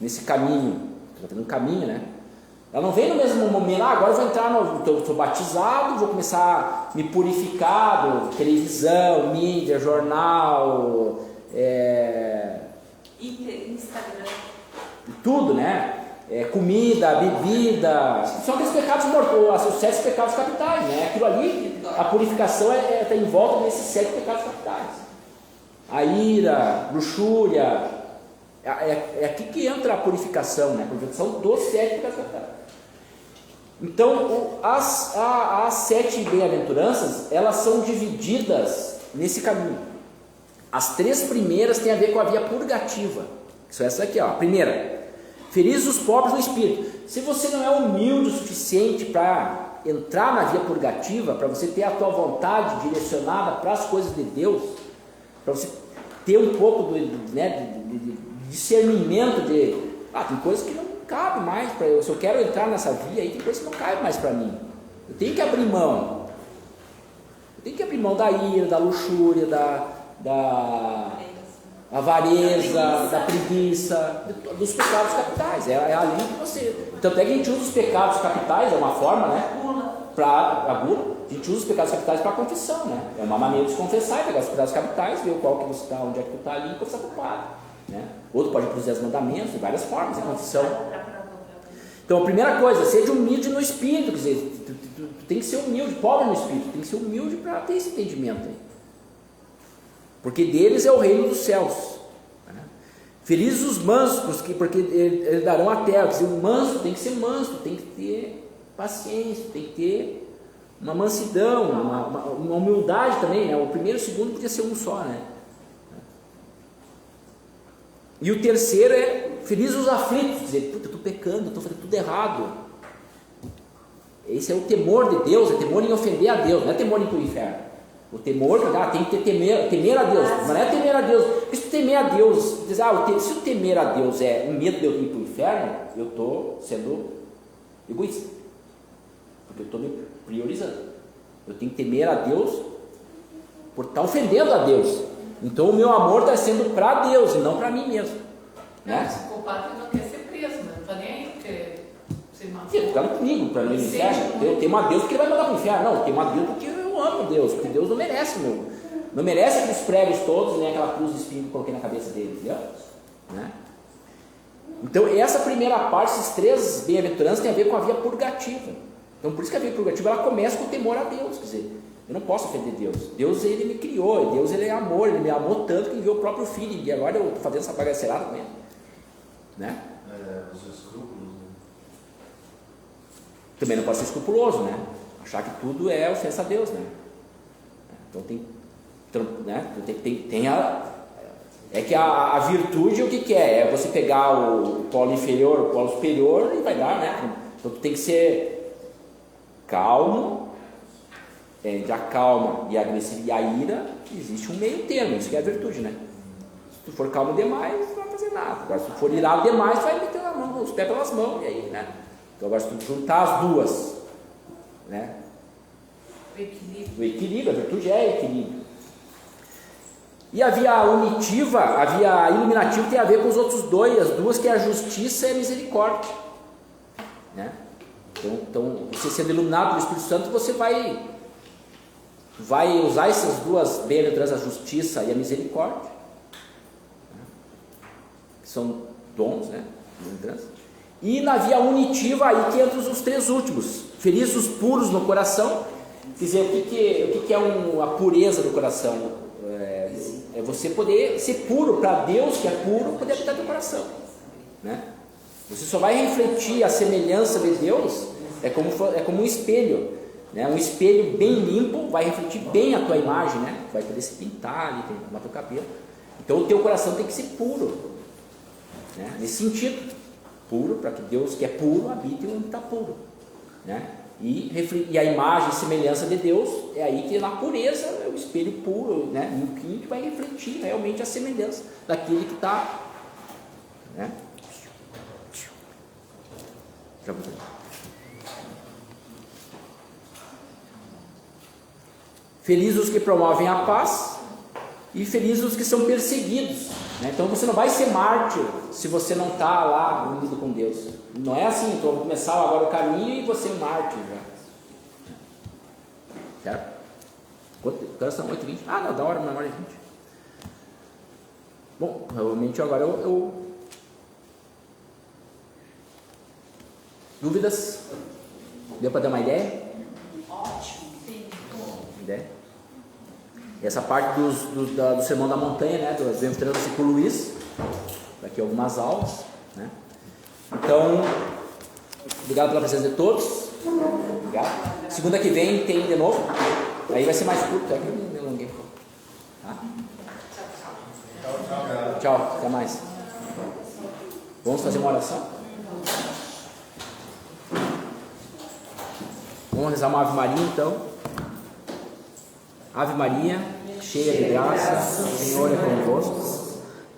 nesse caminho. Estou fazendo um caminho, né? Ela não vem no mesmo momento. Agora eu vou entrar estou batizado, vou começar a me purificar, televisão, mídia, jornal, Instagram, tudo, né? Comida, bebida, são aqueles pecados mortais, os 7 pecados capitais, né? Aquilo ali, a purificação está em volta desses 7 pecados capitais. A ira, luxúria, é aqui que entra a purificação, né? A purificação dos 7 pecados capitais. Então, as 7 bem-aventuranças, elas são divididas nesse caminho. As 3 primeiras têm a ver com a via purgativa, que são essas aqui, ó. A primeira: felizes os pobres no espírito. Se você não é humilde o suficiente para entrar na via purgativa, para você ter a tua vontade direcionada para as coisas de Deus, para você ter um pouco de discernimento tem coisas que não cabem mais para eu. Se eu quero entrar nessa via aí, tem coisas que não cabem mais para mim. Eu tenho que abrir mão. Da ira, da luxúria, da avareza, da preguiça, dos pecados capitais. É ali que você... Tanto é que a gente usa os pecados capitais, é uma forma, né? Para a gula. A gente usa os pecados capitais para a confissão, né? É uma maneira de se confessar e pegar os pecados capitais, ver qual que você está, onde é que tu está ali e confessar culpado, né? Outro pode ir para os 10 mandamentos, de várias formas, a confissão. Então, a primeira coisa, seja humilde no espírito, quer dizer, tu tem que ser humilde, pobre no espírito, tem que ser humilde para ter esse entendimento aí. Porque deles é o reino dos céus. Né? Felizes os mansos, porque eles darão a terra. Quer dizer, o manso tem que ser manso, tem que ter paciência, tem que ter uma mansidão, uma humildade também. Né? O primeiro e o segundo podia ser um só. Né? E o terceiro é felizes os aflitos, quer dizer, eu estou pecando, estou fazendo tudo errado. Esse é o temor de Deus, é temor em ofender a Deus, não é temor em ir para o inferno. O temor, tem que temer a Deus, mas não é temer a Deus. Porque se temer a Deus, se o temer a Deus é um medo de eu ir para o inferno, eu estou sendo egoísta. Porque eu estou me priorizando. Eu tenho que temer a Deus por estar ofendendo a Deus. Então o meu amor está sendo para Deus e não para mim mesmo. Né? O culpado não quer ser preso, não está nem aí, porque se matou. Sim, ficaram comigo para mim no inferno. Eu temo a Deus porque ele vai mandar para o inferno. Não, eu temo a Deus porque eu amo Deus, porque Deus não merece, não merece aqueles pregos todos, nem aquela cruz de espinho que eu coloquei na cabeça dele, entendeu? Né? Então, essa primeira parte, esses 3 bem-aventuranças, tem a ver com a via purgativa. Então, por isso que a via purgativa ela começa com o temor a Deus, quer dizer, eu não posso ofender Deus. Deus, ele me criou, Deus, ele é amor, ele me amou tanto que enviou o próprio filho, e agora eu estou fazendo essa bagaceirada com ele. Né? Os escrúpulos, né? Também não pode ser escrupuloso, né? Achar que tudo é ofensa a Deus, né? Então tem É que a virtude, o que é? É você pegar o polo inferior, o polo superior e vai dar, né? Então tu tem que ser calmo, entre a calma e a agressividade e a ira, existe um meio termo, isso que é a virtude, né? Se tu for calmo demais, não vai fazer nada. Agora, se tu for irado demais, tu vai meter a mão, os pés pelas mãos, e aí, né? Então agora, se tu juntar as duas, né? O equilíbrio, a virtude é equilíbrio. E a via unitiva, a via iluminativa tem a ver com os outros dois, as duas, que é a justiça e a misericórdia, né? Então você sendo iluminado pelo Espírito Santo, você vai usar essas duas bênçãos, a justiça e a misericórdia, né? Que são dons, né? E na via unitiva, aí que entram os três últimos: felizes os puros no coração. Quer dizer, o que é a pureza do coração? É você poder ser puro para Deus, que é puro, poder habitar no coração, né? Você só vai refletir a semelhança de Deus, é como um espelho, né? Um espelho bem limpo vai refletir bem a tua imagem, né? Vai poder se pintar ali, arrumar teu cabelo. Então o teu coração tem que ser puro, né? Nesse sentido, puro, para que Deus, que é puro, habite onde está puro, né? E a imagem e semelhança de Deus, é aí que na pureza é o espelho puro, né, limpinho, que vai refletir realmente a semelhança daquele que está, né? Felizes os que promovem a paz e felizes os que são perseguidos, né? Então você não vai ser mártir se você não está lá unido com Deus. Não é assim, então vou começar agora o caminho e você é um mártir já. Certo? Quantas são? 8h20? Ah, não, da hora, uma hora e 20. Bom, realmente agora Dúvidas? Deu para dar uma ideia? Ótimo, sim. Ideia? Essa parte do Sermão da Montanha, né? Do versículo por Luiz. Daqui algumas aulas, né? Então, obrigado pela presença de todos. Obrigado. Segunda que vem tem de novo. Aí vai ser mais curto, aqui eu me alonguei. Tá? Tchau, até mais. Vamos fazer uma oração? Vamos rezar uma Ave Maria então. Ave Maria, cheia de graça, o Senhor é convosco.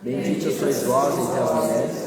Bendita sois vós entre as mulheres.